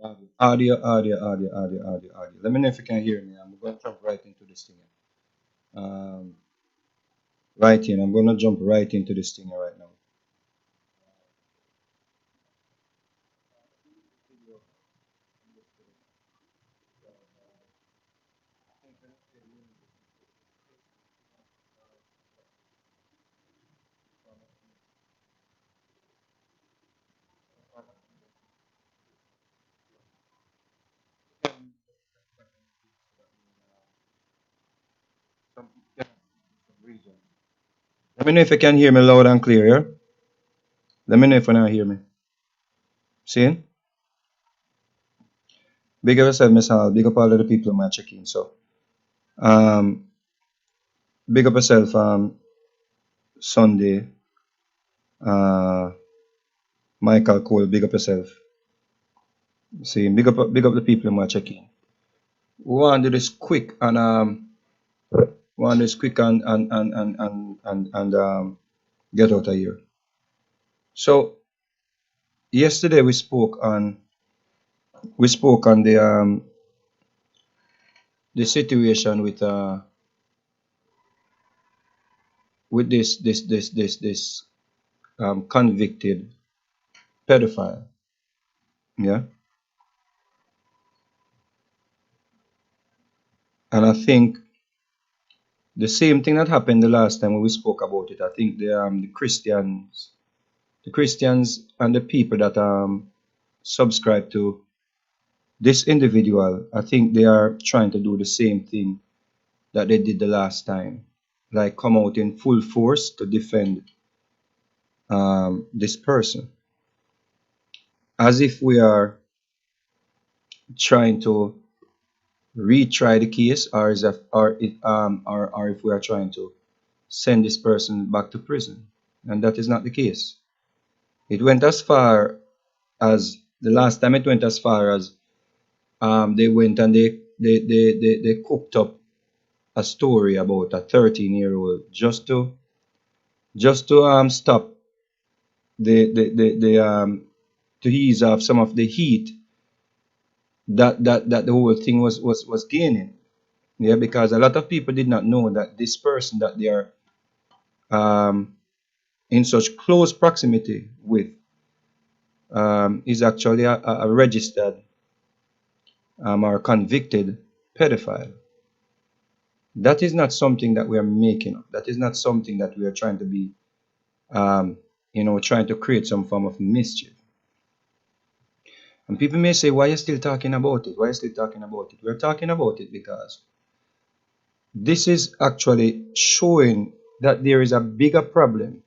Audio. Let me know if you can hear me. I'm going to jump right into this thing. Um, right in. I'm going to jump right into this thing right now. Let me know if you can hear me loud and clear. Yeah? Let me know if you can hear me. See? Big up yourself, Miss Hall. Big up all of the people who might check in. So, um, big up yourself, Sunday. Uh, Michael Cole. Big up yourself. See, big up the people who might check in. We want to do this quick and want this quick and get out of here. So yesterday we spoke on the situation with this convicted pedophile. Yeah, and I think the same thing that happened the last time when we spoke about it. I think the Christians and the people that subscribe to this individual, I think they are trying to do the same thing that they did the last time, like come out in full force to defend this person, as if we are trying to retry the case, or is if, or if we are trying to send this person back to prison, and that is not the case. It went as far as the last time. It went as far as they went and they cooked up a story about a 13-year-old just to stop the to ease off some of the heat that the whole thing was gaining. Yeah, because a lot of people did not know that this person that they are um, in such close proximity with is actually a registered or convicted pedophile. That is not something that we are making up. That is not something that we are trying to be, um, trying to create some form of mischief. And people may say, why are you still talking about it? Why are you still talking about it? We're talking about it because this is actually showing that there is a bigger problem,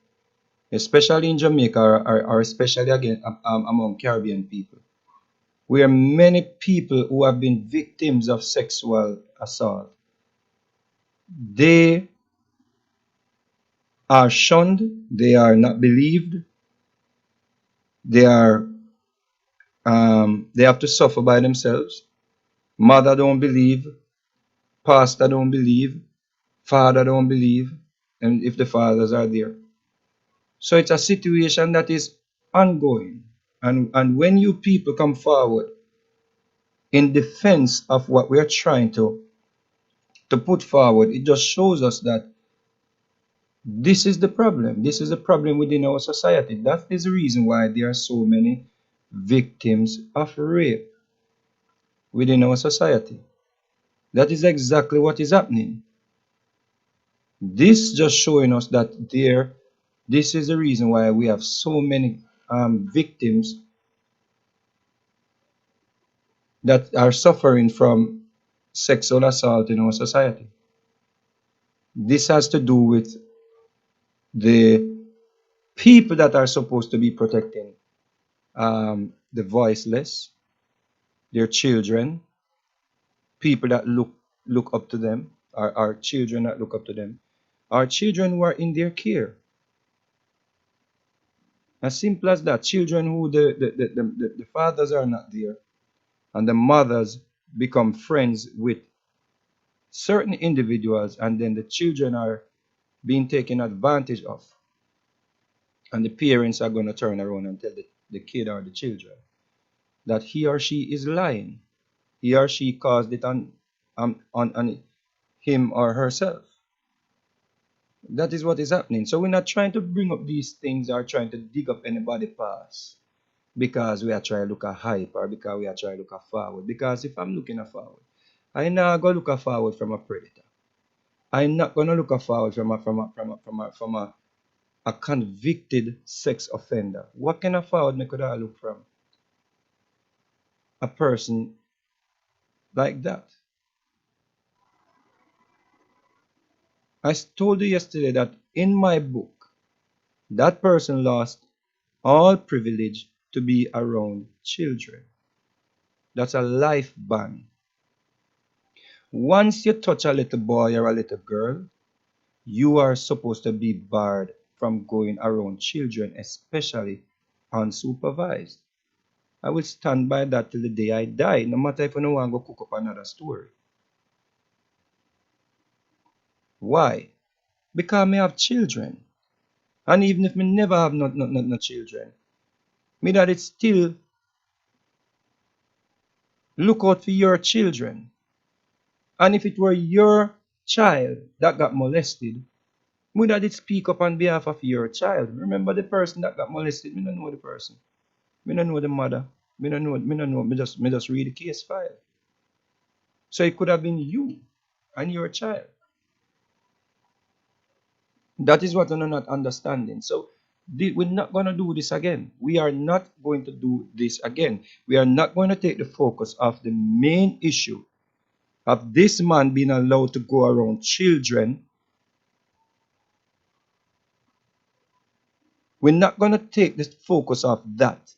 especially in Jamaica, or especially again among Caribbean people, where many people who have been victims of sexual assault, they are shunned, they are not believed, they are they have to suffer by themselves. Mother don't believe, pastor don't believe, father don't believe, and if the fathers are there. So it's a situation that is ongoing. And when you people come forward in defense of what we are trying to put forward, it just shows us that this is the problem. This is a problem within our society. That is the reason why there are so many victims of rape within our society. That is exactly what is happening. This just showing us that this is the reason why we have so many victims that are suffering from sexual assault in our society. This has to do with the people that are supposed to be protecting the voiceless, their children, people that look up to them, our children that look up to them, our children who are in their care. As simple as that. Children who the fathers are not there, and the mothers become friends with certain individuals, and then the children are being taken advantage of, and the parents are going to turn around and tell the kid or the children. that he or she is lying. He or she caused it on him or herself. That is what is happening. So we're not trying to bring up these things or trying to dig up anybody's past because we are trying to look at hype or because we are trying to look at forward. Because if I'm looking at forward, I not go look at forward from a predator. I'm not gonna look at forward from a convicted sex offender. What kind of forward me could I look from? A person like that. I told you yesterday that in my book, that person lost all privilege to be around children. That's a life ban. Once you touch a little boy or a little girl, you are supposed to be barred from going around children, especially unsupervised. I will stand by that till the day I die, no matter if I no want to go cook up another story. Why? Because me have children. And even if me never have no children, me that it still look out for your children. And if it were your child that got molested, would that it speak up on behalf of your child? Remember the person that got molested, me don't know the person. Me don't know the mother. Me just read the case file. So it could have been you and your child. That is what I'm not understanding. So we're not going to do this again. We are not going to do this again. We are not going to take the focus of the main issue of this man being allowed to go around children. We're not going to take the focus of that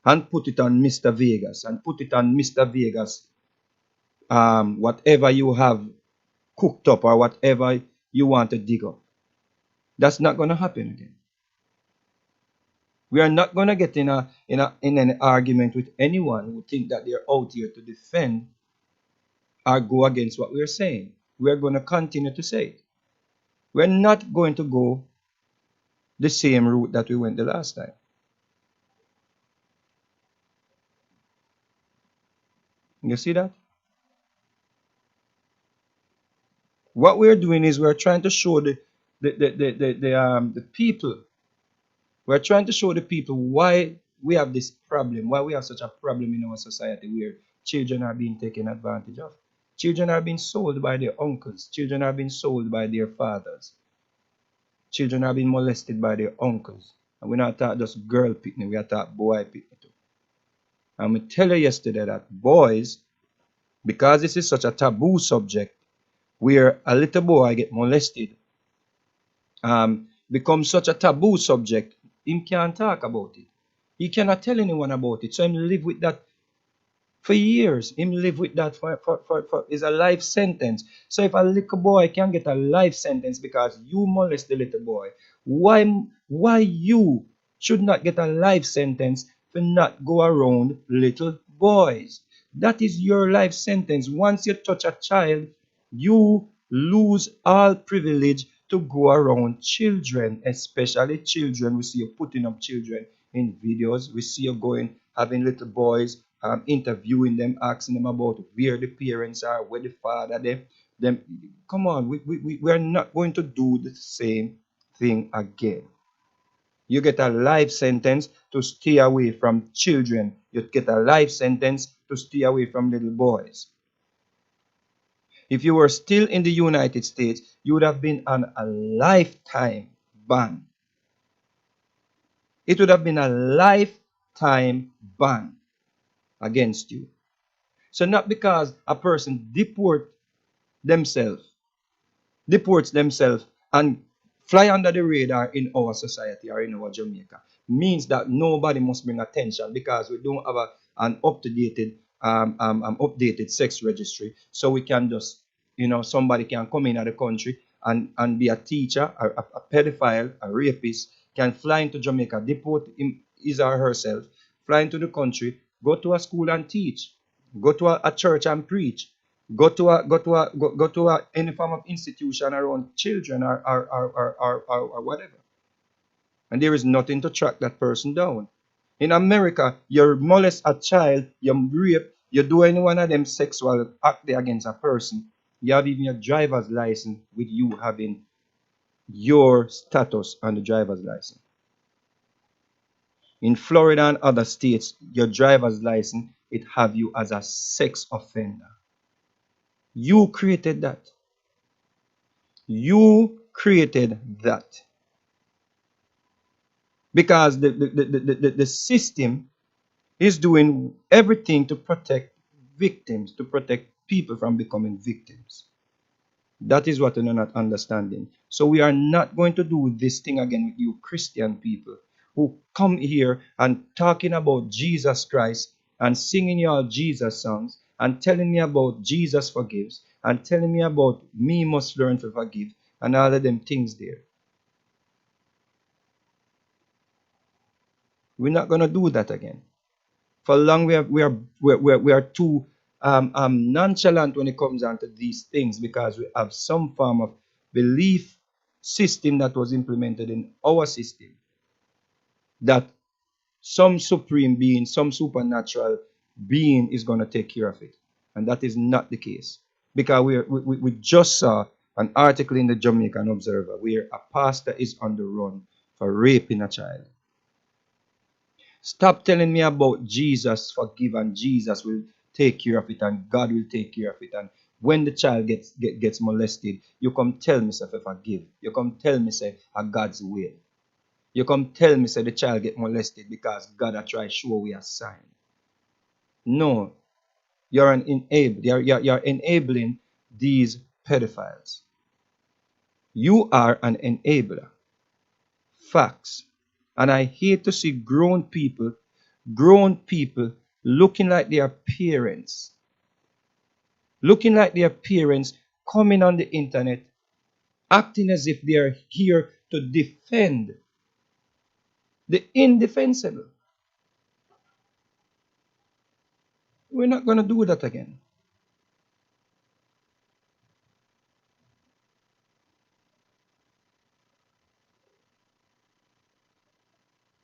and put it on Mr. Vegas and put it on Mr. Vegas, whatever you have cooked up or whatever you want to dig up. That's not going to happen again. We are not going to get in an argument with anyone who think that they're out here to defend or go against what we're saying. We're going to continue to say it. We're not going to go the same route that we went the last time. You see that? What we're doing is we're trying to show the people. We're trying to show the people why we have this problem, why we have such a problem in our society where children are being taken advantage of. Children are being sold by their uncles. Children are being sold by their fathers. Children are being molested by their uncles. And we're not talking just girl picnic, we are talking boy picnic too. And we tell you yesterday that boys, because this is such a taboo subject, where a little boy get molested, becomes such a taboo subject, him can't talk about it. He cannot tell anyone about it. So him live with that for years. Him live with that for is a life sentence. So if a little boy can get a life sentence because you molest the little boy, why you should not get a life sentence for not go around little boys? That is your life sentence. Once you touch a child, you lose all privilege to go around children, especially children. We see you putting up children in videos. We see you going, having little boys, interviewing them, asking them about where the parents are, where the father, them. Come on, we're not going to do the same thing again. You get a life sentence to stay away from children. You get a life sentence to stay away from little boys. If you were still in the United States, you would have been on a lifetime ban. It would have been a lifetime ban against you. So not because a person deports themselves and fly under the radar in our society or in our Jamaica means that nobody must bring attention because we don't have an updated sex registry. So we can just, somebody can come in at the country and be a teacher, a pedophile, a rapist, can fly into Jamaica, deport his or herself, fly into the country, go to a school and teach, go to a church and preach, go to any form of institution around children or whatever, and there is nothing to track that person down. In America, you molest a child, you rape, you do any one of them sexual act there against a person. You have even your driver's license with you having your status on the driver's license. In Florida and other states, your driver's license, it have you as a sex offender. You created that. You created that. Because the system is doing everything to protect victims, to protect people from becoming victims. That is what we're not understanding. So we are not going to do this thing again with you Christian people who come here and talking about Jesus Christ and singing your Jesus songs and telling me about Jesus forgives and telling me about me must learn to forgive and all of them things there. We're not going to do that again. For long we are too nonchalant when it comes down to these things because we have some form of belief system that was implemented in our system that some supreme being, some supernatural being is going to take care of it. And that is not the case. Because we just saw an article in the Jamaican Observer where a pastor is on the run for raping a child. Stop telling me about Jesus forgive and Jesus will take care of it and God will take care of it. And when the child gets molested, you come tell me say forgive. You come tell me say a God's will. You come tell me say the child get molested because God a try show we a sign. No, you're an you're enabling these pedophiles. You are an enabler. Facts. And I hate to see grown people looking like their parents, coming on the internet, acting as if they are here to defend the indefensible. We're not going to do that again.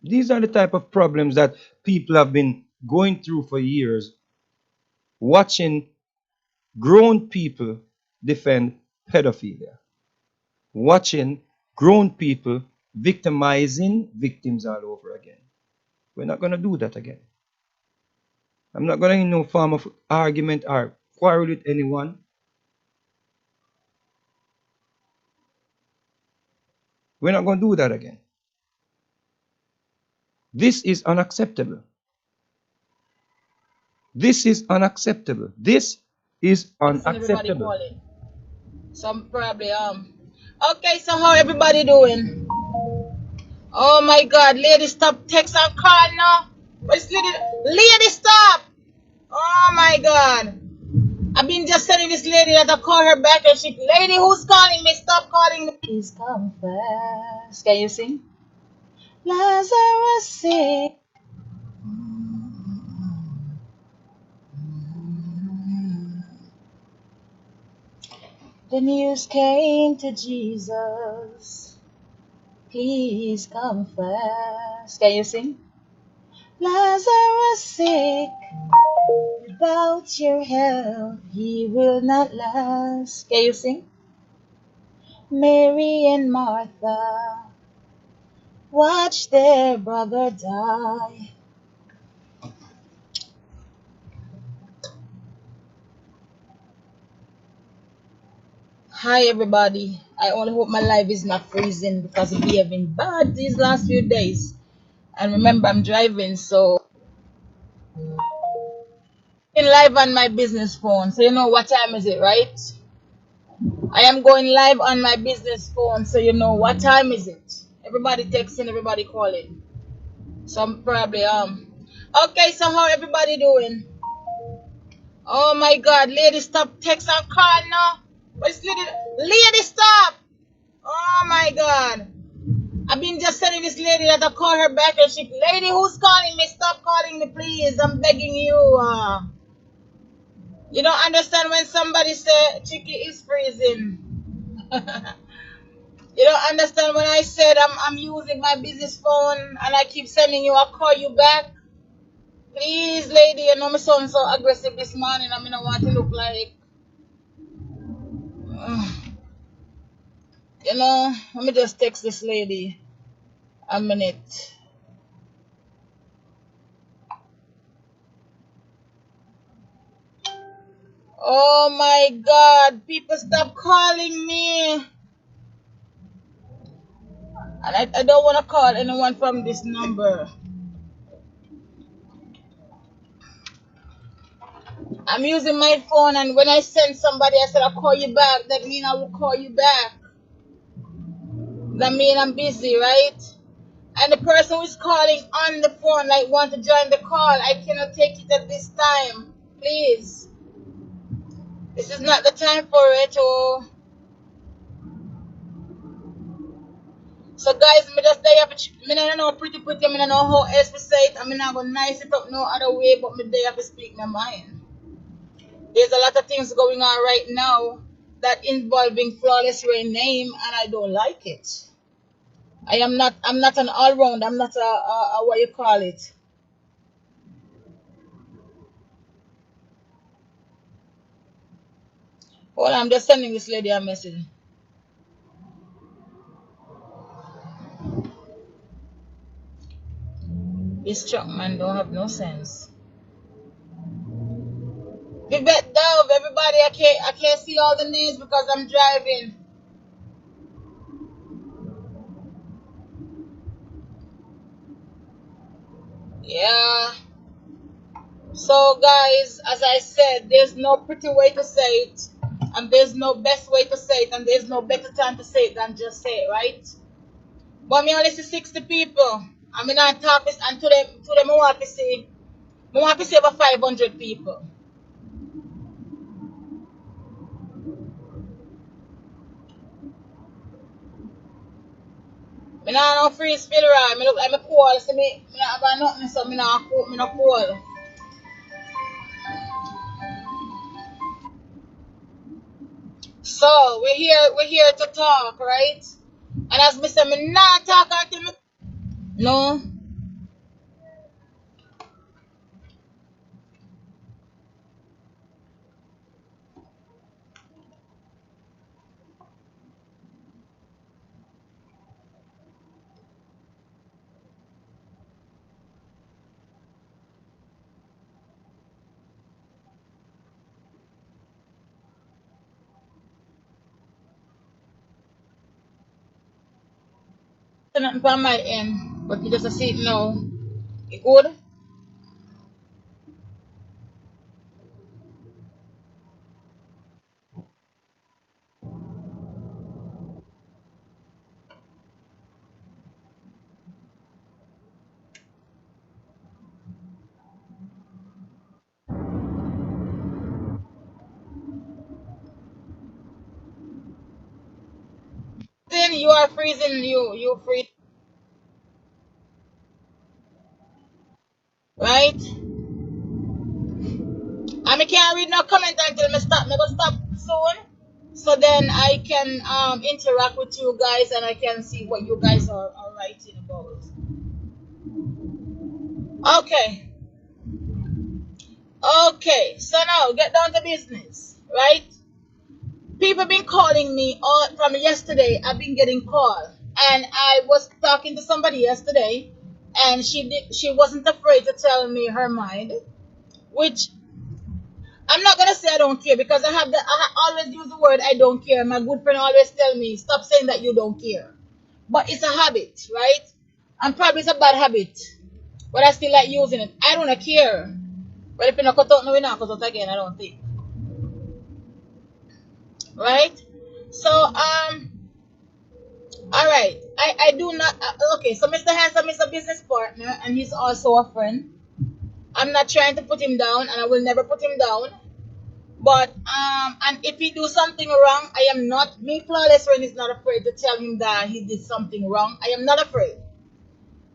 These are the type of problems that people have been going through for years, watching grown people defend pedophilia, watching grown people victimizing victims all over again. We're not going to do that again. I'm not going to in no form of argument or quarrel with anyone. We're not going to do that again. This is unacceptable. This is unacceptable. This is unacceptable. Some probably okay, so how everybody doing? Oh my god, lady stop text and call now. What's lady stop? Oh my god. I've been just telling this lady that I call her back and she lady who's calling me, stop calling me. Please come fast. Can you sing? Lazarus sick. The news came to Jesus. Please come fast. Can you sing? Lazarus sick. Without your help, he will not last. Can you sing? Mary and Martha watched their brother die. Hi everybody. I only hope my life is not freezing because it's been bad these last few days. And remember I'm driving, so I'm live on my business phone. So you know what time is it, right? I am going live on my business phone, so you know what time is it. Everybody texting, everybody calling. So I'm probably okay, so how everybody doing? Oh my god, lady stop text and call now. What's lady stop? Oh my god. I've been just telling this lady that I call her back and she lady who's calling me, stop calling me please. I'm begging you. You don't understand when somebody say Chicky is freezing. You don't understand when I said I'm using my business phone and I keep sending you, I'll call you back. Please, lady, you know me sound so aggressive this morning. I mean, I want to look like, you know, let me just text this lady a minute. Oh my God, people stop calling me. And I don't want to call anyone from this number. I'm using my phone, and when I send somebody, I said I'll call you back. That means I will call you back. That means I'm busy, right? And the person who is calling on the phone, like, want to join the call, I cannot take it at this time. Please. This is not the time for it. Oh. So guys, me just day up. Me don't know pretty. Me don't know how else to say it. I mean, I'm gonna nice it up no other way, but me day up to speak my mind. There's a lot of things going on right now that involving flawless rain name, and I don't like it. I'm not an all round. I'm not a what you call it. Well, I'm just sending this lady a message. This truck man don't have no sense. Vivette Dove, everybody, I can't see all the names because I'm driving. Yeah. So guys, as I said, there's no pretty way to say it, and there's no best way to say it, and there's no better time to say it than just say it, right? But me only see 60 people. I mean, I talk this, and to them, I want to see over 500 people. Me not no free spill right. Me look like me cool. See me not have nothing, so me not cool. So we're here to talk, right? And as me say, me not talk until me. No. Nothing from my end, but me just a see it now. It good? Then you are freezing. You freeze, right? And me can't read no comment until me stop. Me go stop soon. So then I can interact with you guys and I can see what you guys are writing about. Okay. Okay. So now get down to business, right? People been calling me all from yesterday. I've been getting calls. And I was talking to somebody yesterday and she wasn't afraid to tell me her mind, which I'm not gonna say I don't care because I always use the word I don't care. My good friend always tell me stop saying that you don't care, but it's a habit, right? And probably it's a bad habit, but I still like using it. I don't care. But if you not cut out, no, we not cut out again. I don't think, right? So all right. I do not. Okay, so Mr. Handsome is a business partner and he's also a friend. I'm not trying to put him down, and I will never put him down. But and if he do something wrong, I am not me flawless friend is not afraid to tell him that he did something wrong. I am not afraid.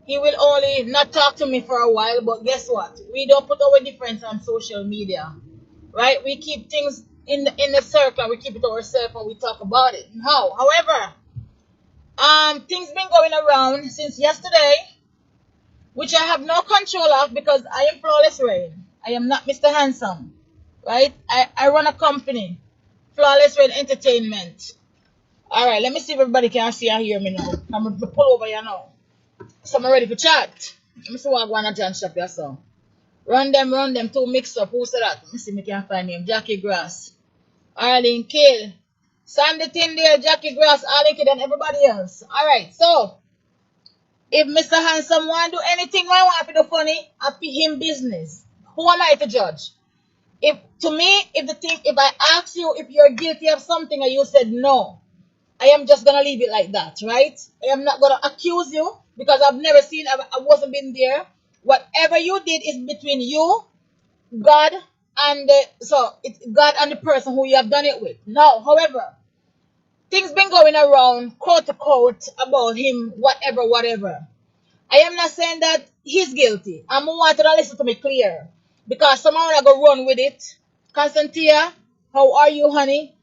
He will only not talk to me for a while, but guess what? We don't put our difference on social media, right? We keep things in the circle and we keep it to ourselves and we talk about it. However, things been going around since yesterday, which I have no control of because I am Flawless Rain. I am not Mr. Handsome, right? I run a company, Flawless Rain Entertainment. All right, let me see if everybody can see and hear me now. I'm gonna pull over here now. So I'm ready for chat. Let me see what I want to John shop here, so. Run them, two mix up. Who said that? Let me see if I can find him. Jackie Grass, Arlene Kill, Sandy Tyndale, Jackie Grass, Arlene Kill, and everybody else. All right, so if Mr. Handsome want to do anything I want to do funny, I pay him business. Who am I to judge? If to me, if I ask you if you're guilty of something and you said no, I am just gonna leave it like that, right? I am not gonna accuse you because I've never seen, I wasn't been there. Whatever you did is between you, God, and God and the person who you have done it with. Now, however, things been going around quote to quote about him, whatever. I am not saying that he's guilty. I'm wanting to listen to me clear because someone wanna go run with it. Constantia, how are you, honey?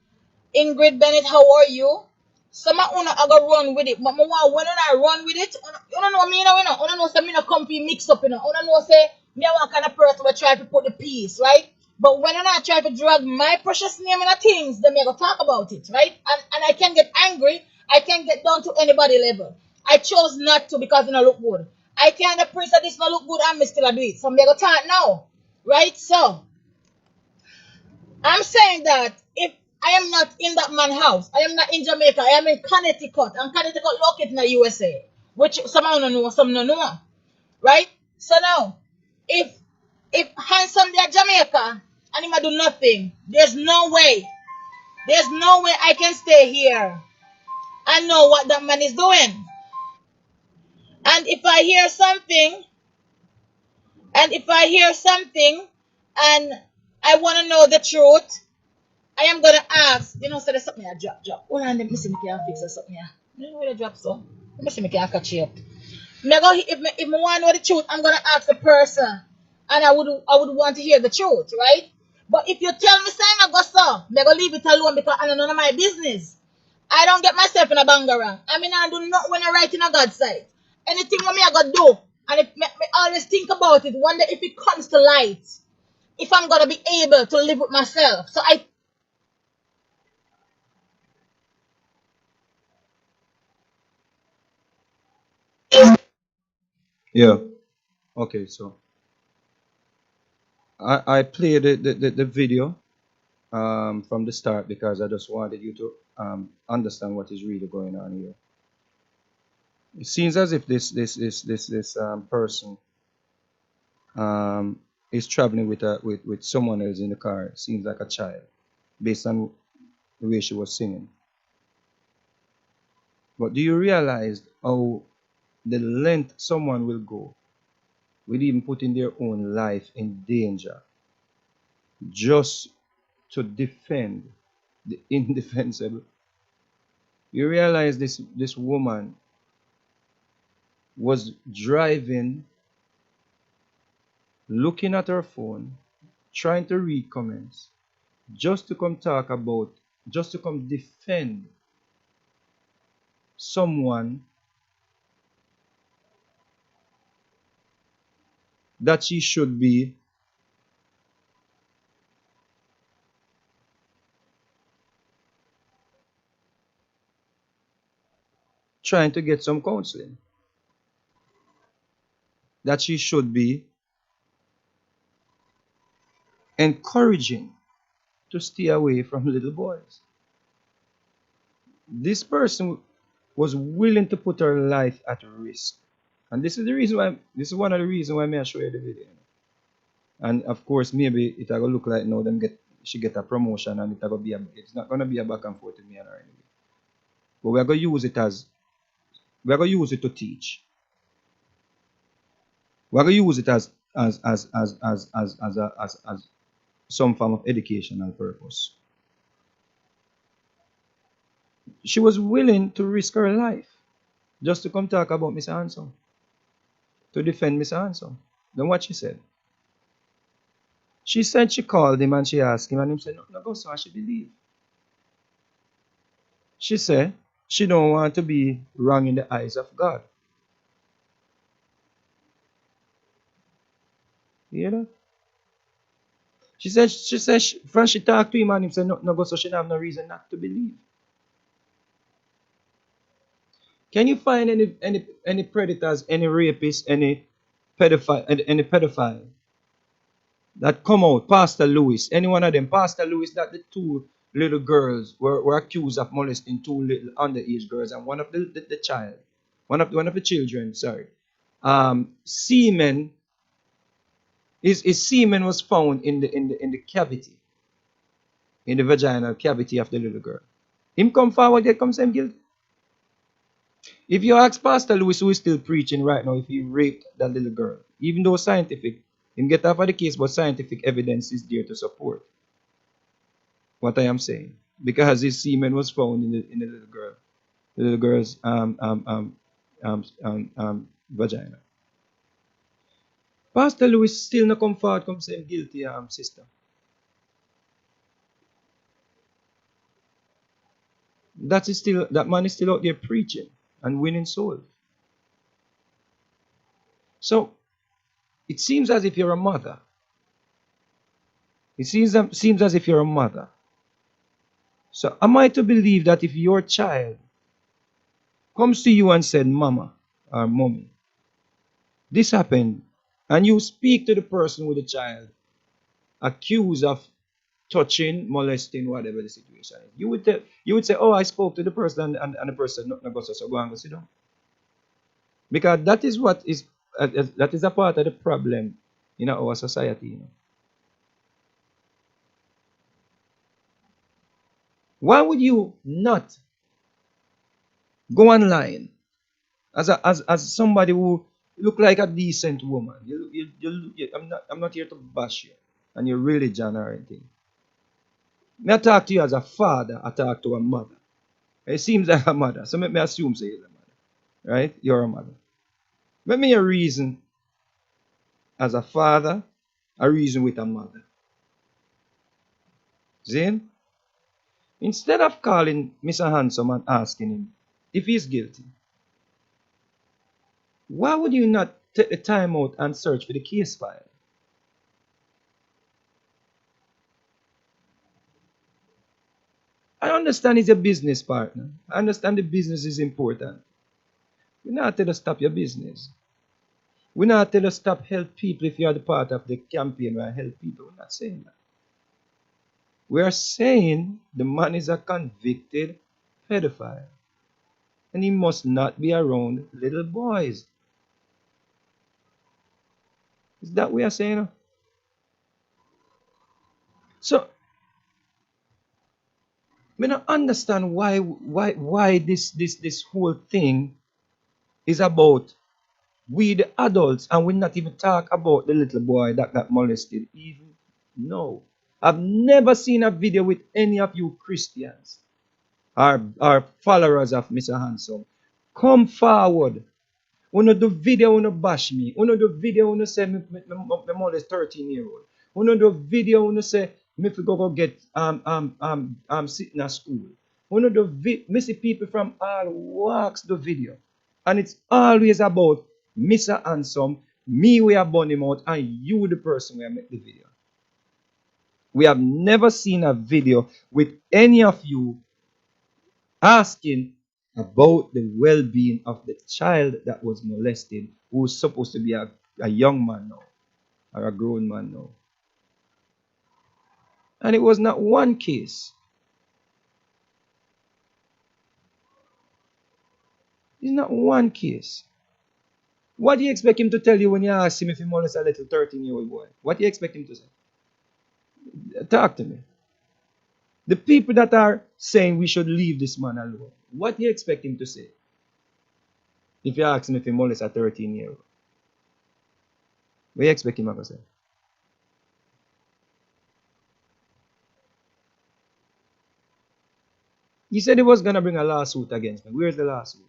Ingrid Bennett, how are you? Some of una I go run with it, but me want when I run with it, you don't know me now, you know. You know say me no come fi mix up, you know. You know say me a one kind of person will try to put the peace, right? But when I try to drag my precious name in the things, then me go talk about it, right? And I can get angry, I can get down to anybody level. I chose not to because it no look good. I can't appreciate that this no look good and me still a do it. So me go talk now, right? So I'm saying that if I am not in that man's house, I am not in Jamaica, I am in Connecticut, and Connecticut located in the USA, which some don't know, some don't know, right? So now, if handsome there Jamaica and him a do nothing, there's no way I can stay here and know what that man is doing. And if I hear something, and I want to know the truth, I am gonna ask, so there's something I drop. Hold on, let me see if I can fix or something here. You know where the drop so? Let me see if I can catch you up. If I want to know the truth, I'm gonna ask the person, and I would want to hear the truth, right? But if you tell me saying I go so, I'm gonna leave it alone because I don't know none of my business. I don't get myself in a bangarang. I mean, I do not when I write in a God's side. Anything what me I gotta do, and me always think about it. One day if it comes to light, if I'm gonna be able to live with myself, so I. Yeah. Okay. So I played the video from the start because I just wanted you to understand what is really going on here. It seems as if this person is traveling with someone else in the car. It seems like a child, based on the way she was singing. But do you realize how the length someone will go with even putting their own life in danger just to defend the indefensible? You realize this woman was driving, looking at her phone, trying to read comments, just to come talk about, just to come defend someone that she should be trying to get some counseling, that she should be encouraging to stay away from little boys. This person was willing to put her life at risk. And this is the reason why, this is one of the reasons why I show you the video. And of course, maybe it will look like now them she get a promotion and it's not gonna be a back and forth with me and her anyway. But we're gonna use it to teach. We're gonna use it as some form of educational purpose. She was willing to risk her life just to come talk about Mr. Hanson, to defend Mr. Hanson. Then what she said? She said she called him and she asked him, and he said, no, no, go so, and she believed. She said, She don't want to be wrong in the eyes of God. You know? She said, from she talked to him and him said, no, no go, so she don't have no reason not to believe. Can you find any predators, any rapists, any pedophile that come out, Pastor Lewis, any one of them, Pastor Lewis, that the two little girls were accused of molesting two little underage girls, and one of the child, one of the children, sorry, semen, his semen was found in the cavity, in the vaginal cavity of the little girl. Him come forward, they come say him guilty. If you ask Pastor Lewis, who is still preaching right now, if he raped that little girl, even though scientific, him get off of the case, but scientific evidence is there to support what I am saying, because his semen was found in the little girl's vagina. Pastor Lewis still not come forward, come say him guilty, sister. That man is still out there preaching and winning souls. So it seems as if you're a mother. It seems as if you're a mother. So am I to believe that if your child comes to you and said, Mama or Mommy, this happened, and you speak to the person with the child accused of touching, molesting, whatever the situation is, you would say, oh, I spoke to the person, and the person not go, so go and go sit down. Because that is a part of the problem in our society. Why would you not go online as somebody who look like a decent woman? I'm not here to bash you and your religion or anything. May I talk to you as a father, I talk to a mother. It seems like a mother, so let me assume say you're a mother. Right? You're a mother. Let me a reason as a father, a reason with a mother. Zane? Instead of calling Mr. Handsome and asking him if he's guilty, why would you not take the time out and search for the case file? I understand he's a business partner. I understand the business is important. We're not tell you to stop your business. We're not tell you to stop help people if you are the part of the campaign where I help people. We're not saying that. We are saying the man is a convicted pedophile and he must not be around little boys. Is that what we are saying? So I don't understand why this whole thing is about we the adults, and we not even talk about the little boy that got molested. Even no. I've never seen a video with any of you Christians or followers of Mr. Handsome. Come forward. Uno do video, uno bash me. Uno do video, uno say me molest 13-year-old. Uno do video, uno say me fi go get sitting at school. Uno do me see people from all walks the video. And it's always about Mr. Handsome, me we are burn him out, and you the person where make the video. We have never seen a video with any of you asking about the well-being of the child that was molested, who's supposed to be a young man now, or a grown man now. And it was not one case. It's not one case. What do you expect him to tell you when you ask him if he molested a little 13-year-old boy? What do you expect him to say? Talk to me. The people that are saying we should leave this man alone, what do you expect him to say? If you ask him if he molested a 13-year-old, what do you expect him to say? He said he was going to bring a lawsuit against me. Where's the lawsuit?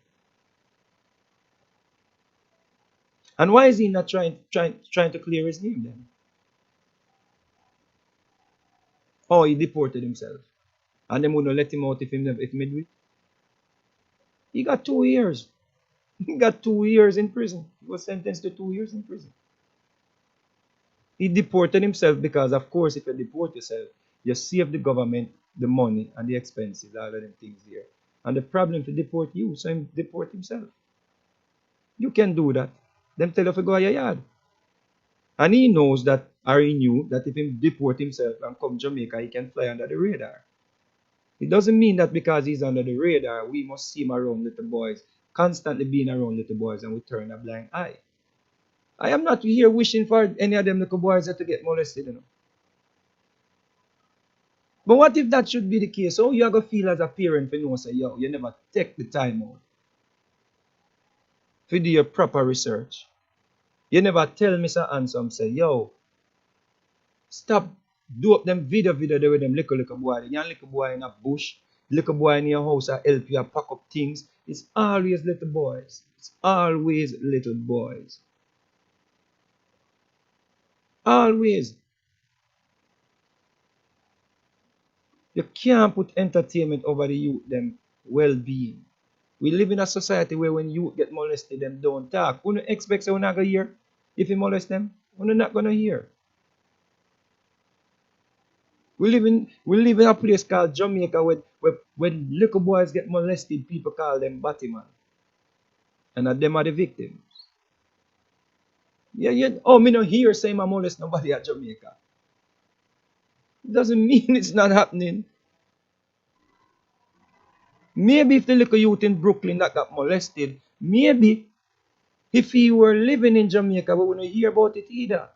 And why is he not trying to clear his name then? Oh, he deported himself. And them would not let him out if he do it. He got 2 years. He got 2 years in prison. He was sentenced to 2 years in prison. He deported himself because, of course, if you deport yourself, you save the government the money and the expenses, all of them things there. And the problem to deport you, so him deport himself. You can do that. Them tell you to go to your yard. And he knows that, or he knew that if he deport himself and come Jamaica, he can fly under the radar. It doesn't mean that because he's under the radar, we must see him around little boys, constantly being around little boys, and we turn a blind eye. I am not here wishing for any of them little boys to get molested, you know. But what if that should be the case? How you are gonna feel as a parent when you say, yo, you never take the time out to do your proper research. You never tell Mr. Handsome, say, yo, stop, do up them video there with them little boy. The young little boy in a bush, little boy in your house I help you pack up things. It's always little boys. It's always little boys. Always. You can't put entertainment over the youth, them well-being. We live in a society where when youth get molested, them don't talk. Who expects you not gonna hear if you molest them? Who not gonna hear? We live in a place called Jamaica where when little boys get molested, people call them Batman. And them are the victims. Yeah. Oh, me no hear say I molest nobody at Jamaica. It doesn't mean it's not happening. Maybe if the little youth in Brooklyn that got molested, maybe if he were living in Jamaica, we wouldn't hear about it either.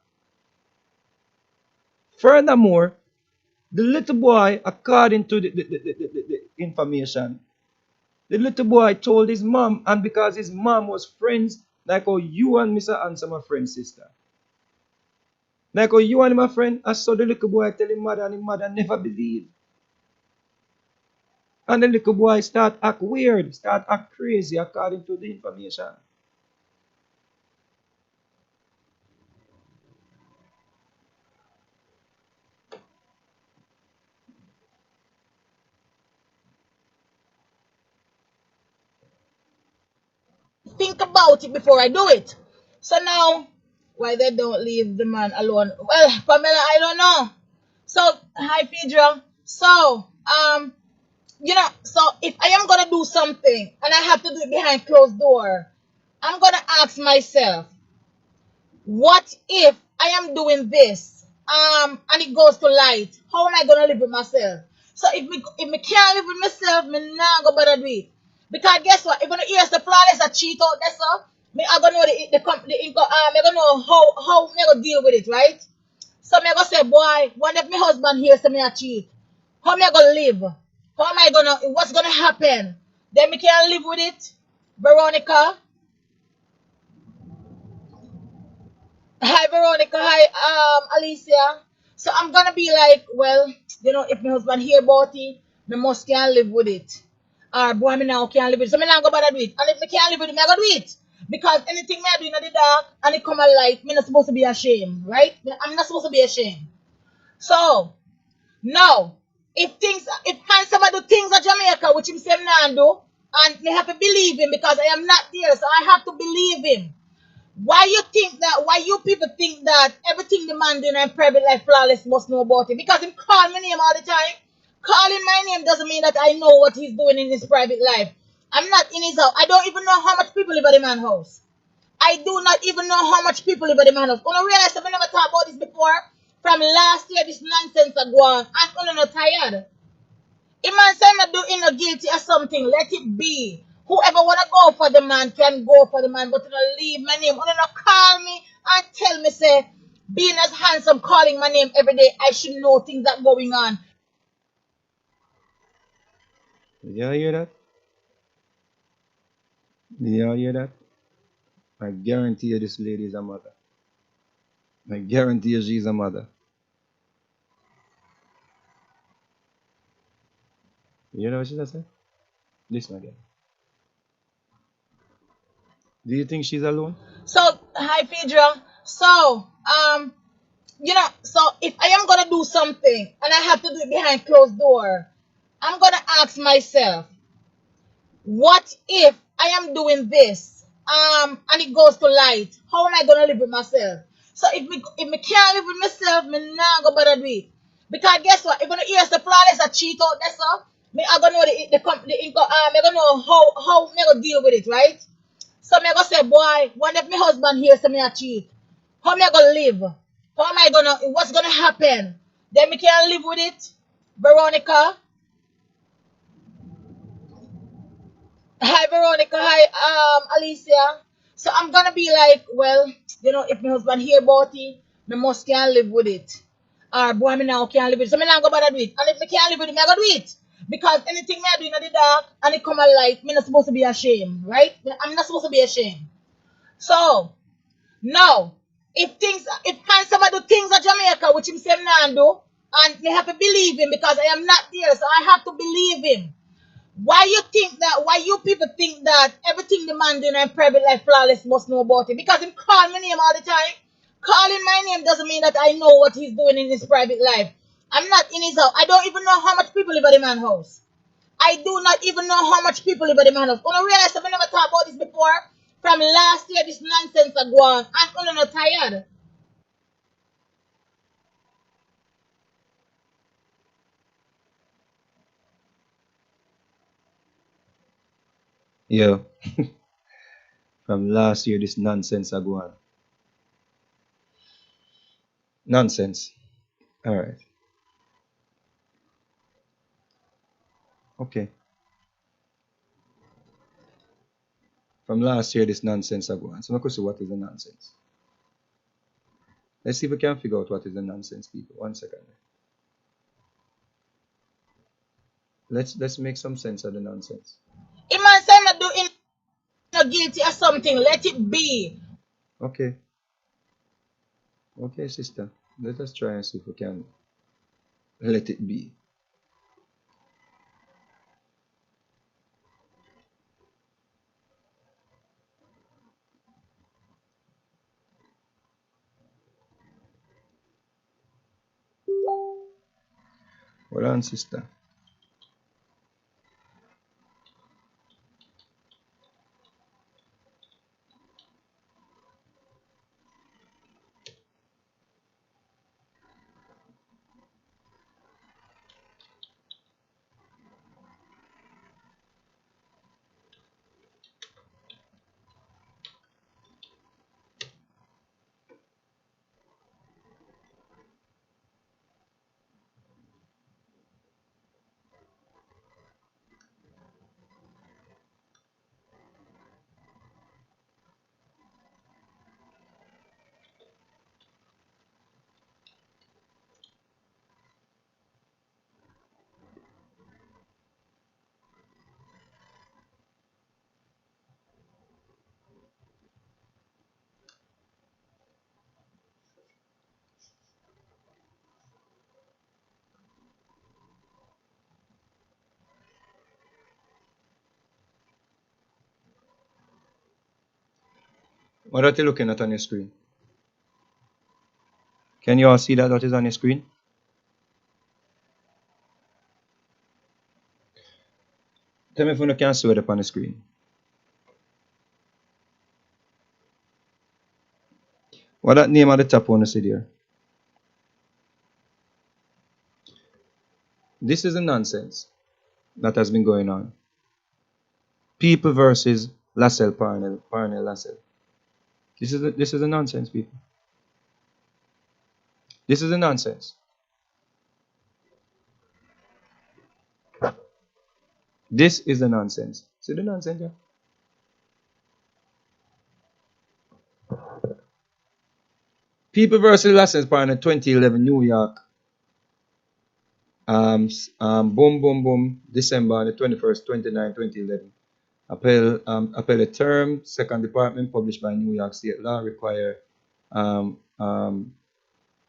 Furthermore, the little boy, according to the information, the little boy told his mom, and because his mom was friends, like how you and Mr. Ansem are friends, sister. Like how you and my friend, I saw the little boy tell his mother, and his mother never believed. And the little boy start act weird, start act crazy according to the information. Think about it before I do it. So now, why they don't leave the man alone? Well, Pamela, I don't know. So, hi, Pedro. So, so if I am gonna do something and I have to do it behind closed door, I'm gonna ask myself, what if I am doing this, and it goes to light? How am I gonna live with myself? So if me can't live with myself, me not go bother do it. Because guess what? If gonna hear the flawless a cheat out there, so me I gonna know the income. Me gonna know how me gonna deal with it, right? So me gonna say, boy, what if my husband hears me a cheat? How am I gonna live? How am I gonna? What's gonna happen? Then me can't live with it, Veronica. Hi Veronica, hi Alicia. So I'm gonna be like, well, if my husband hear about it, me must can live with it. Or boy, me now can't live with it. So me not go bother do it. And if me can't live with it, me I go do it. Because anything me I do in the dark and it come a light, me not supposed to be ashamed, right? I'm not supposed to be ashamed. So now, if handsome do things at Jamaica, which him say nah do, and me have to believe him because I am not there, so I have to believe him. Why you people think that everything the man doing in private life flawless must know about it? Because him call my name all the time. Calling my name doesn't mean that I know what he's doing in his private life. I'm not in his house. I don't even know how much people live at the man's house. I do not even know how much people live at the man's house. You realize that we never talked about this before? From last year, this nonsense are going and I'm not tired. If man say not doing no guilty or something, let it be. Whoever wanna go for the man can go for the man, but you don't leave my name. You don't call me and tell me say being as handsome calling my name every day, I should know things that going on. Did y'all hear that? Did y'all hear that? I guarantee you this lady is a mother. I guarantee you she's a mother. You know what she just said? Listen again. Do you think she's alone? So hi Pedro. So so if I am gonna do something and I have to do it behind closed door, I'm gonna ask myself, What if I am doing this, and it goes to light? How am I gonna live with myself? So if me can't live with myself, me not go bother do it. Because guess what? If gonna hear the flawless a cheat out there, so me I gonna know the income. Me gonna know how me gonna deal with it, right? So me gonna say, boy, what if my husband hears me a cheat? How me gonna live? How am I gonna? What's gonna happen? Then me can't live with it, Veronica. Hi Veronica, hi Alicia. So I'm gonna be like, well, if my husband hear about it, me must can't live with it. Or boy, me now can't live with it. So me not go bother do it. And if me can't live with it, me I go do it. Because anything me I do in the dark and it come a light, me not supposed to be ashamed, right? I'm not supposed to be ashamed. So now, if can somebody do things at Jamaica, which him say nah do, and me have to believe him because I am not there, so I have to believe him. Why you people think that everything the man doing in private life flawless must know about it? Because him call my name all the time. Calling my name doesn't mean that I know what he's doing in his private life. I'm not in his house. I don't even know how much people live at the man's house. I do not even know how much people live at the man's house. Una realize that we never talked about this before? From last year, this nonsense are going and una not tired. Yeah, from last year, this nonsense are going. Nonsense. All right. Okay. From last year, this nonsense are going. So, I could see what is the nonsense. Let's see if we can figure out what is the nonsense, people. 1 second. Let's make some sense of the nonsense. If man say not doing no guilty or something, let it be. Okay. Okay, sister. Let us try and see if we can let it be. Hold on, sister. What are you looking at on your screen? Can you all see that what is on your screen? Tell me if you can see it up on the screen. What that name at the top on the see there? This is the nonsense that has been going on. People versus Lassell Parnell Lassell. This is the nonsense, people. This is the nonsense. This is the nonsense. See the nonsense, yeah? People versus Lassell Parnell 2011 New York. Boom, boom, boom. December the 21st, 29, 2011. Appellate term, second department, published by New York State law, require um, um,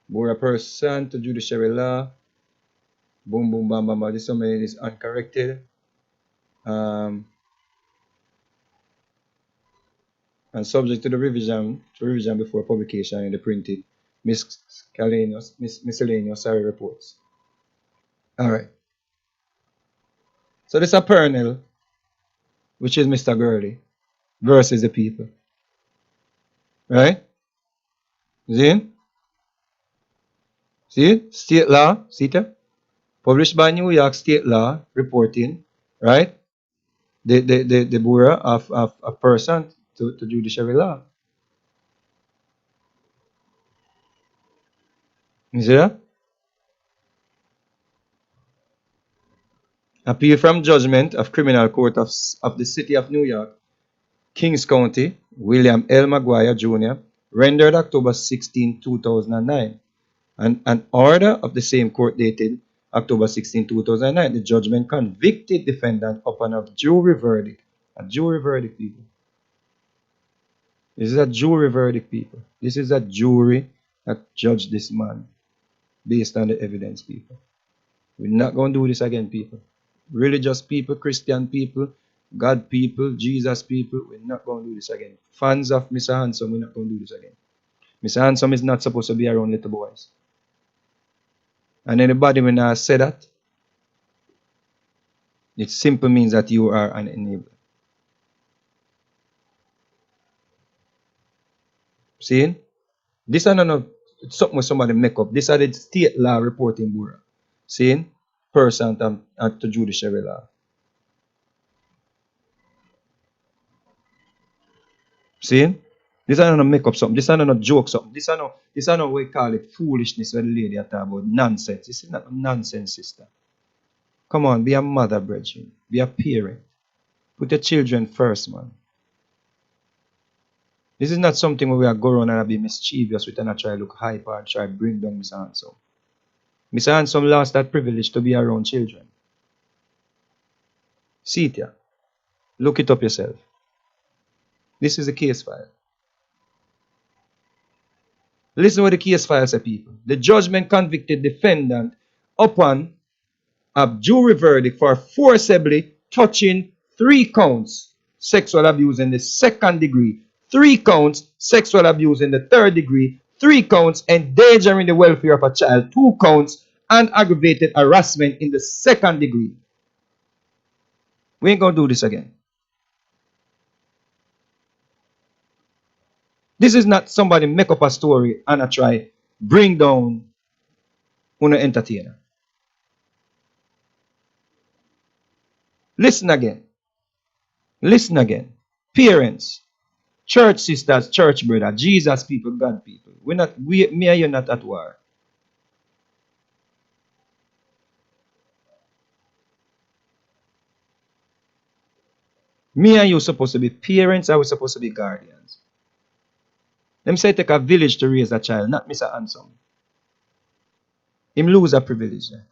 Bora person to judiciary law. Boom, boom, bam, bam, bam. This summary is uncorrected. Um, and subject to the revision before publication in the printed miscellaneous reports. All right. So this is a Pernell which is Mr. Gurley, versus the people. Right? See? See? State law, see that? Published by New York State law reporting, right? The Bureau of a person to judiciary law. You see that? Appeal from judgment of criminal court of the city of New York, Kings County, William L. McGuire Jr., rendered October 16, 2009. And an order of the same court dated October 16, 2009. The judgment convicted defendant upon a jury verdict. A jury verdict, people. This is a jury verdict, people. This is a jury that judged this man based on the evidence, people. We're not going to do this again, people. Religious people, Christian people, God people, Jesus people, we're not going to do this again. Fans of Mr. Handsome, we're not going to do this again. Mr. Handsome is not supposed to be around little boys. And anybody when I say that, it simply means that you are an enabler. See? This is not something with somebody make up. This is the state law reporting bureau. See? Person to judiciary law. See? This is not make up something. This is not joke something. This is not what we call it foolishness when the lady are talking about nonsense. This is not nonsense, sister. Come on, be a mother, brethren. Be a parent. Put your children first, man. This is not something where we are going around and be mischievous with and try to look hyper and try to bring down Mr. Handsome. Mr. Handsome lost that privilege to be around children. See it here. Look it up yourself. This is the case file. Listen what the case file says, people. The judgment convicted defendant upon a jury verdict for forcibly touching 3 counts sexual abuse in the 2nd degree, 3 counts sexual abuse in the 3rd degree, 3 counts endangering the welfare of a child, 2 counts and aggravated harassment in the 2nd degree. We ain't gonna do this again. This is not somebody make up a story and I try bring down on an entertainer. Listen again. Listen again. Parents, church sisters, church brother, Jesus people, God people. Me and you not at war. Me and you supposed to be parents, are we supposed to be guardians? Them say take a village to raise a child, not Mr. Handsome. Him lose a privilege there.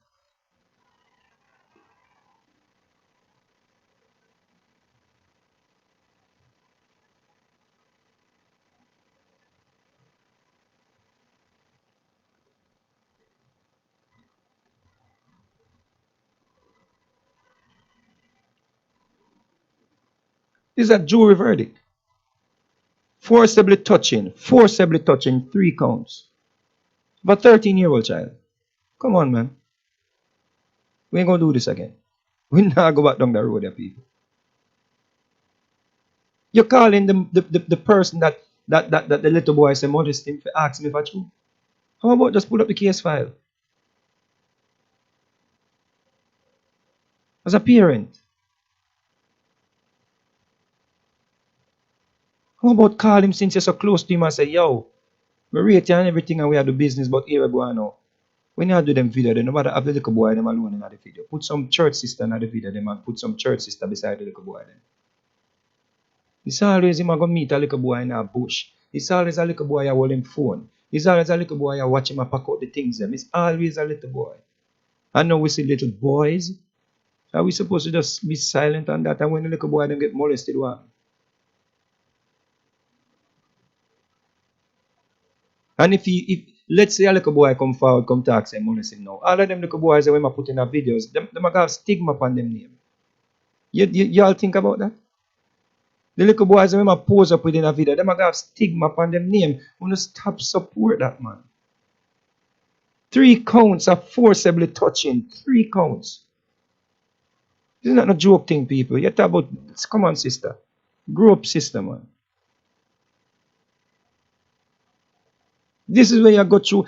This is a jury verdict. Forcibly touching 3 counts. Of a 13-year-old child. Come on, man. We ain't gonna do this again. We not go back down the road there, people. You're calling the person that the little boy said molest him for asking me for true. How about just pull up the case file? As a parent. How about call him since you're so close to him and say, yo, we rate you and everything and we have the business, but here we go now. When you do them video, then no matter have the little boy them alone in the video. Put some church sister in the video them and put some church sister beside the little boy then. It's always him going to meet a little boy in a bush. It's always a little boy hold him phone. It's always a little boy watch him pack out the things them. It's always a little boy. And now we see little boys. Are we supposed to just be silent on that? And when the little boy them get molested, what? And if let's say a little boy come forward, come talk, say molest him now. All of them little boys that we put in our videos, them have stigma upon them name. Y'all think about that? The little boys that we pose up within a video, them have stigma upon them name. We want to stop support that, man. 3 counts of forcibly touching. 3 counts. This is not a joke thing, people. You talk about, come on, sister. Grow up, sister, man. This is where you try,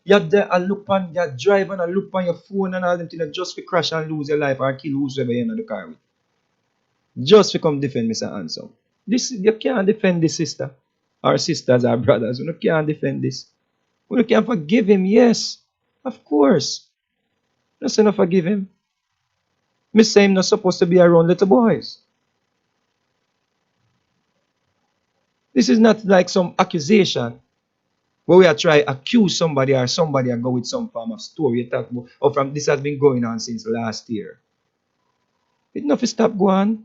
you there and look on, you drive and look on your phone and all them things just to crash and lose your life or kill whoever you're in the car with. Just to come defend Mr. Handsome. This, you can't defend this, sister. Our sisters, our brothers. You can't defend this. We can't forgive him, yes. Of course. Let's not forgive him. Miss say him not supposed to be around little boys. This is not like some accusation where we are trying to accuse somebody or somebody and go with some form of story you talk about, or from this has been going on since last year. It enough to stop going.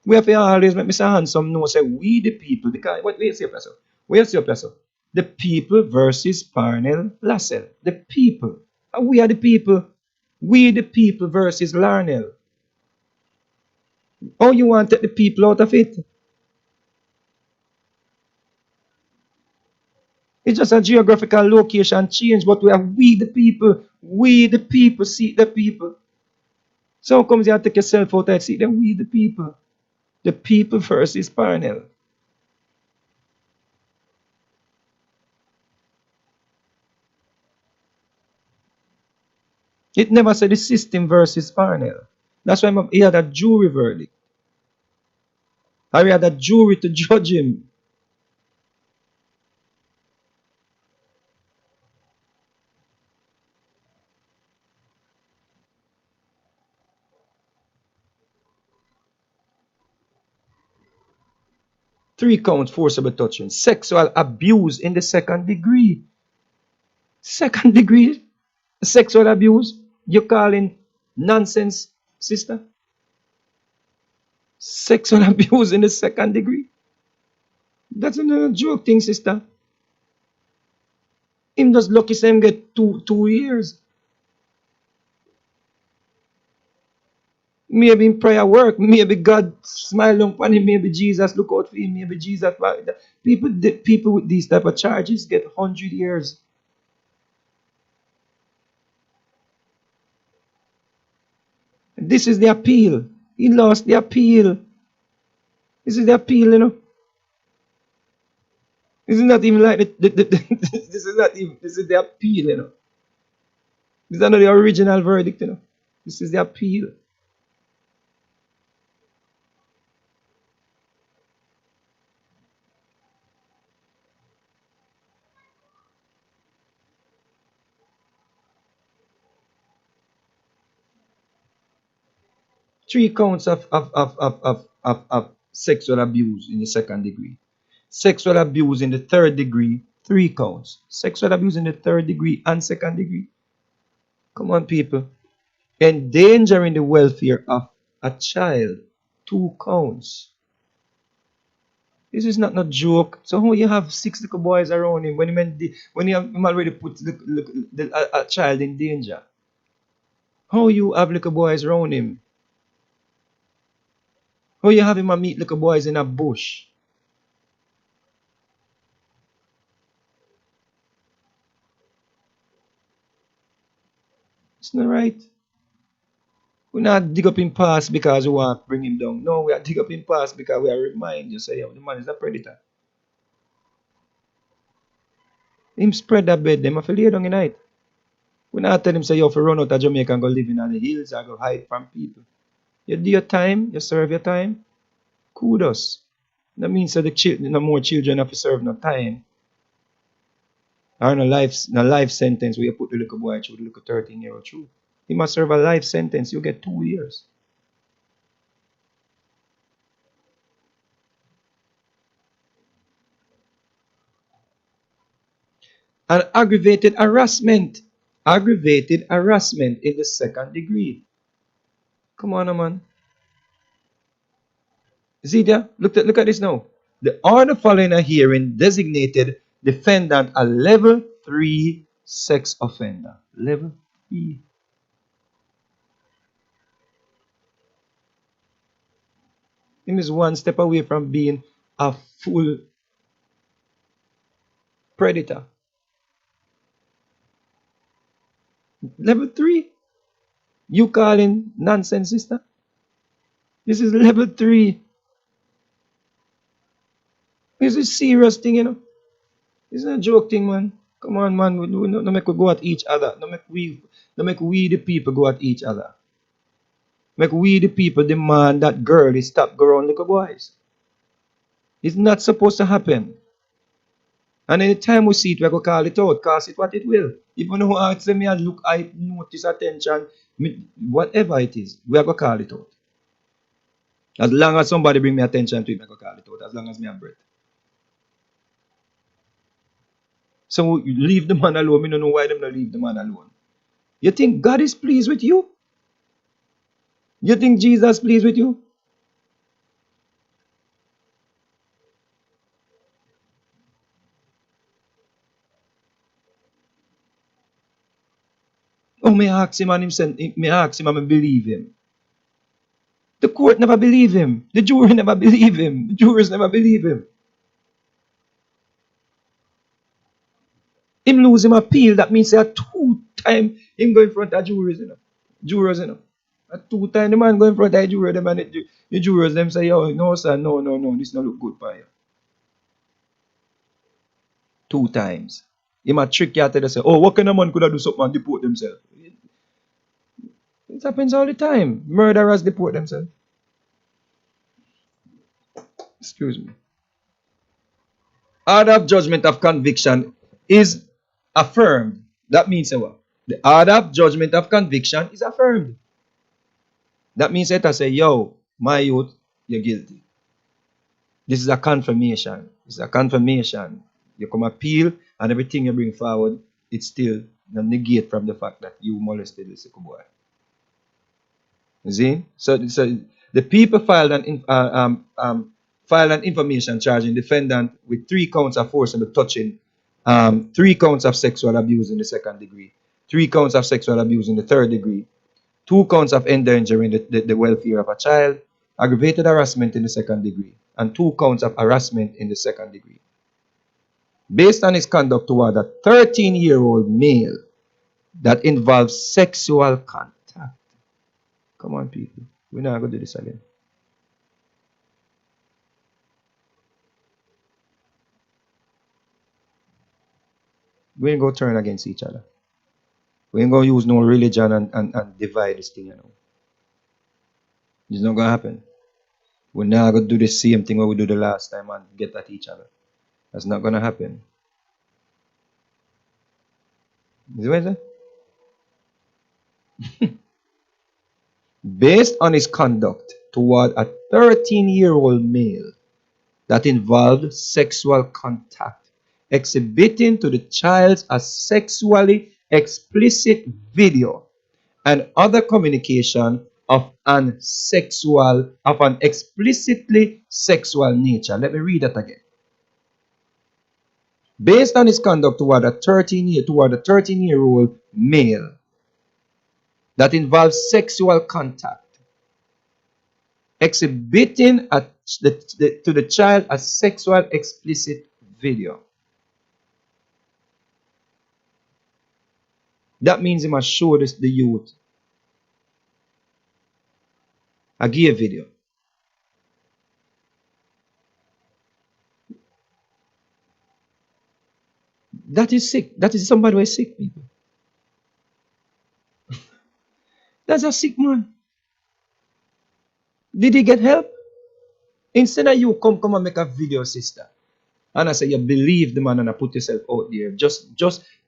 We have to always make Mr. Handsome know say we the people because what we say person? We say person. The people versus Parnell Lassell. The people. And we are the people. We the people versus Larnell. How you want to take the people out of it? It's just a geographical location change, but we are we the people. We the people seek the people. So comes you take yourself out and see them we the people. The people versus Parnell. It never said the system versus Parnell. That's why he had a jury verdict. Or he had a jury to judge him. Three counts forcible touching. Sexual abuse in the second degree. Second degree sexual abuse. You calling nonsense, sister? Sexual abuse in the second degree. That's another joke thing, sister. Him just lucky same get 2 years. Maybe in prayer work, maybe God smile upon him, maybe Jesus look out for him, maybe Jesus. People with these type of charges get 100 years. This is the appeal. He lost the appeal. This is the appeal, you know. This is not even like this is not even this is the appeal, you know. This is not the original verdict, you know. This is the appeal. Three counts of sexual abuse in the second degree. Sexual abuse in the third degree, three counts. Sexual abuse in the third degree and second degree. Come on, people. Endangering the welfare of a child, two counts. This is not a joke. So how you have six little boys around him when when you have him already put a child in danger? How you have little boys around him? How you have him a meet little boys in a bush? It's not right. We not dig up him past because we want to bring him down. No, we are dig up him past because we are remind you say, yeah, the man is a predator. Him spread that bed, them have to lay down in night. We not tell him say you have to run out of Jamaica and go live in the hills or go hide from people. You do your time, you serve your time. Kudos. That means that the children, no more children have to serve no time. Or no life sentence where you put the little boy through the little 13-year-old through. He must serve a life sentence. You get 2 years. And aggravated harassment. Aggravated harassment in the second degree. Come on, man. See there? Look at this now. The order following a hearing designated defendant a level 3 sex offender. Level 3. Him is one step away from being a full predator. Level 3. You calling nonsense, sister? This is level 3. This is serious thing, you know. It's not a joke thing, man. Come on, man. No make we go at each other. No make we the people go at each other. Make we the people demand that girl is stop go around little boys. It's not supposed to happen. And anytime we see it, we go call it out, cause it what it will. Even though I say me and look, I notice attention, whatever it is, we are going to call it out. As long as somebody bring me attention to it, I go call it out. As long as me have breath. So you leave the man alone. Me don't know why them not leave the man alone. You think God is pleased with you? You think Jesus pleased with you? Oh, me ask him and him send, me ask him and me believe him. The court never believe him. The jury never believe him. The jurors never believe him. Him lose him appeal. That means a 2 time him go in front of jurors, you know. Jurors, you know. A 2 time the man go in front of the juror, them and the jurors them say, yo, no sir, no, this not look good for you. 2 times. Him a trick you to say, oh, what kind of man could have do something and deport themselves? It happens all the time. Murderers deport themselves. Excuse me. Order of judgment of conviction is affirmed. That means what? The order of judgment of conviction is affirmed. That means that I say, yo, my youth, you're guilty. This is a confirmation. It's a confirmation. You come appeal and everything you bring forward, it's still negate from the fact that you molested this little boy. You see? So the people filed an information charging defendant with 3 counts of forcible touching, 3 counts of sexual abuse in the 2nd degree, 3 counts of sexual abuse in the 3rd degree, 2 counts of endangering the welfare of a child, aggravated harassment in the 2nd degree, and 2 counts of harassment in the 2nd degree. Based on his conduct toward a 13-year-old male that involves sexual contact. Come on, people. We're not going to do this again. We ain't going to turn against each other. We ain't going to use no religion and divide this thing, you know. It's not going to happen. We're not going to do the same thing what we do the last time and get at each other. That's not going to happen. Is it what I say? Based on his conduct toward a 13-year-old male that involved sexual contact, exhibiting to the child a sexually explicit video and other communication of an explicitly sexual nature. Let me read that again. Based on his conduct toward a 13-year-old male that involves sexual contact, exhibiting to the child a sexual explicit video. That means he must show this the youth a gay video. That is sick. That is somebody who is sick, people. That's a sick man. Did he get help? Instead of you come and make a video, sister, and I say you believe the man and I put yourself out there. Just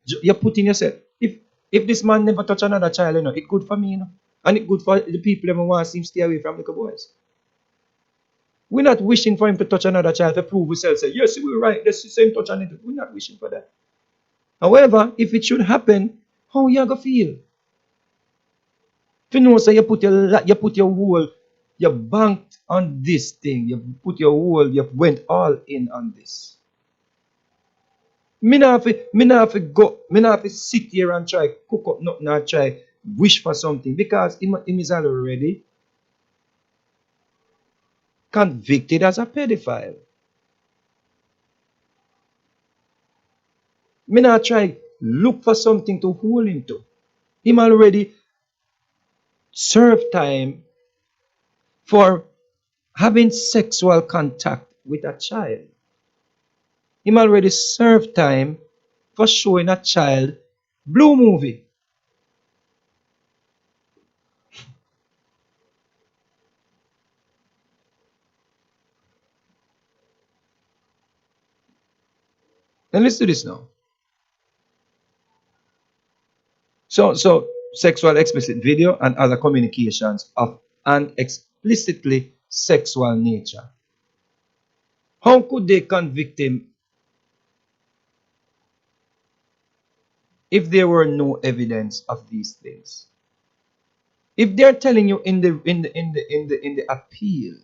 you're putting yourself. If this man never touch another child, you know, it's good for me, you know, and it's good for the people who want to see him stay away from little boys. We're not wishing for him to touch another child to prove himself. Say yes, we're right. Let's the same touch on it. We're not wishing for that. However, if it should happen, how you gonna feel? If you know, say you put your whole, you banked on this thing. You put your whole, you went all in on this. Me not have to sit here and try cook up nothing and try wish for something because him is already convicted as a pedophile. Me not try look for something to hold him to. Him already serve time for having sexual contact with a child. Him already serve time for showing a child blue movie. And let's do this now. So sexual explicit video and other communications of an explicitly sexual nature. How could they convict him if there were no evidence of these things? If they're telling you in the appeal,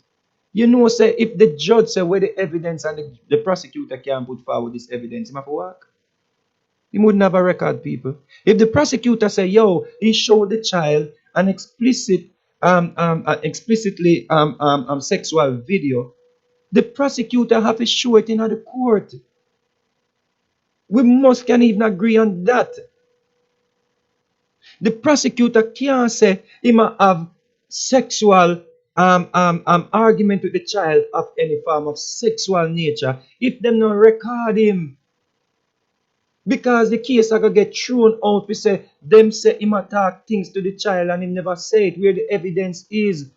you know, say if the judge say where the evidence and the prosecutor can put forward this evidence, him have to work. He wouldn't have a record, people. If the prosecutor say, yo, he showed the child an explicitly sexual video, the prosecutor have to show it in the court. We must can even agree on that. The prosecutor can't say he might have sexual argument with the child of any form of sexual nature if them not record him. Because the case are gonna get thrown out. We say them say him attack things to the child and him never say it where the evidence is.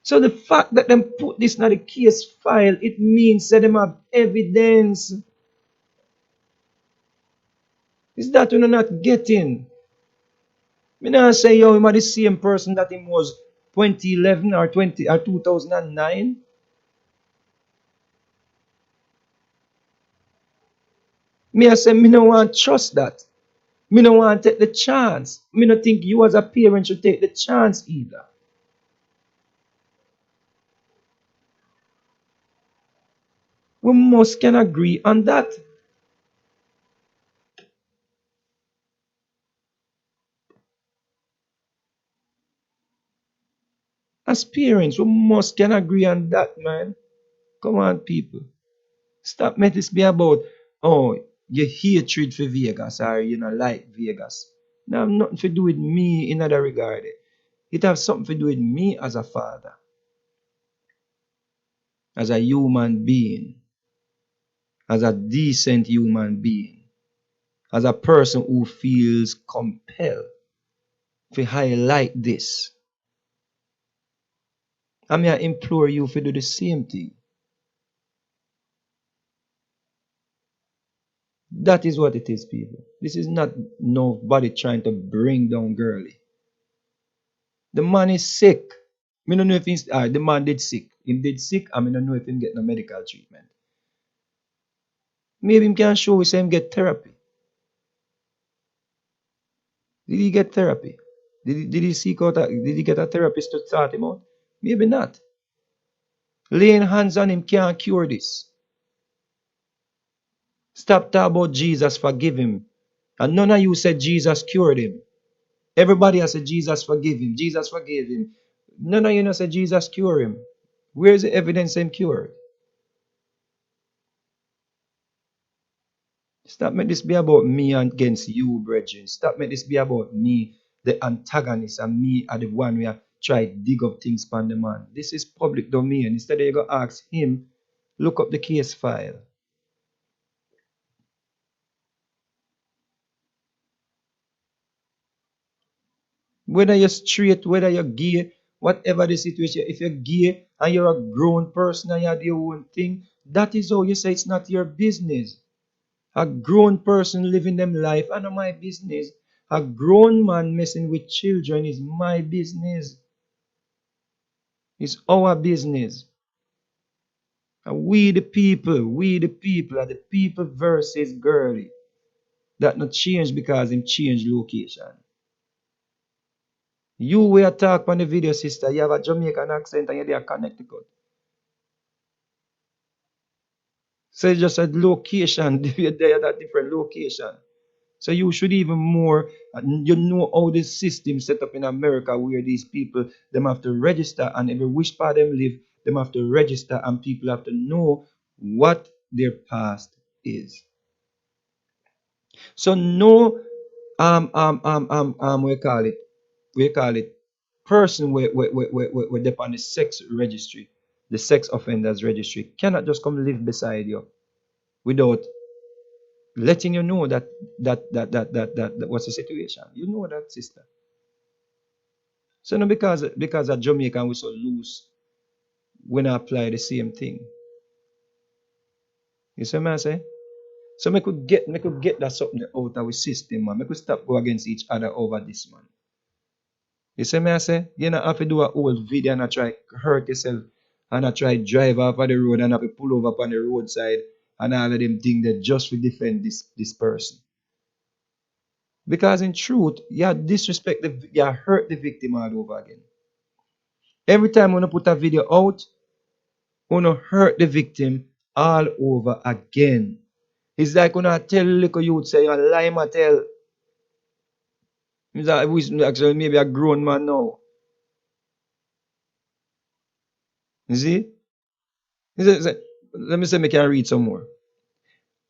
So the fact that them put this in the case file, it means that them have evidence. Is that we're not getting? Me not say yo him are the same person that him was 2011 or 2009. Me I say me no want trust that. Me no want take the chance. Me no think you as a parent should take the chance either. We must can agree on that. As parents, we must can agree on that, man. Come on, people. Stop making this be about, oh, your hatred for Vegas or you know like Vegas. Now have nothing to do with me in other regard. It has something to do with me as a father, as a human being, as a decent human being, as a person who feels compelled to highlight this. I mean, I implore you to do the same thing. That is what it is, people. This is not nobody trying to bring down girly. The man is sick. Me don't know if he's the man did sick. Him did sick, and me don't know if him get no medical treatment. Maybe him can show we say him get therapy. Did he get therapy? Did he seek out did he get a therapist to sort him out? Maybe not. Laying hands on him can't cure this. Stop talking about Jesus forgive him. And none of you said Jesus cured him. Everybody has said Jesus forgive him. Jesus forgave him. None of you know said Jesus cure him. Where is the evidence him cured? Stop make this be about me against you, brethren. Stop make this be about me, the antagonist, and me are the one who try to dig up things upon the man. This is public domain. Instead of you go ask him, look up the case file. Whether you're straight, whether you're gay, whatever the situation, if you're gay and you're a grown person and you do your own thing, that is how you say it's not your business. A grown person living them life and not my business. A grown man messing with children is my business. It's our business. And we the people are the people versus girly. That not change because him change location. You will talk on the video, sister. You have a Jamaican accent and you're there Connecticut. So it's just a location. You're there at a different location. So you should even more, you know how the system set up in America where these people, them have to register and every which part them live, them have to register and people have to know what their past is. So no we call it, we call it, person we dep on the sex registry, the sex offenders registry, cannot just come live beside you without letting you know that what's the situation. You know that, sister. So no, because at Jamaica we so loose, we not apply the same thing. You see what I say? So me could get that something out of our system, man. Me could stop go against each other over this, man. You see me I say? You know, have to do a whole video and I try hurt yourself and I try drive off of the road and have to pull over on the roadside and all of them things that just to defend this person. Because in truth, you disrespect you hurt the victim all over again. Every time when you put a video out, when you hurt the victim all over again. It's like when I tell little youth say you lie ma tell. It's like who is actually maybe a grown man now. You see? Let me say, me can read some more.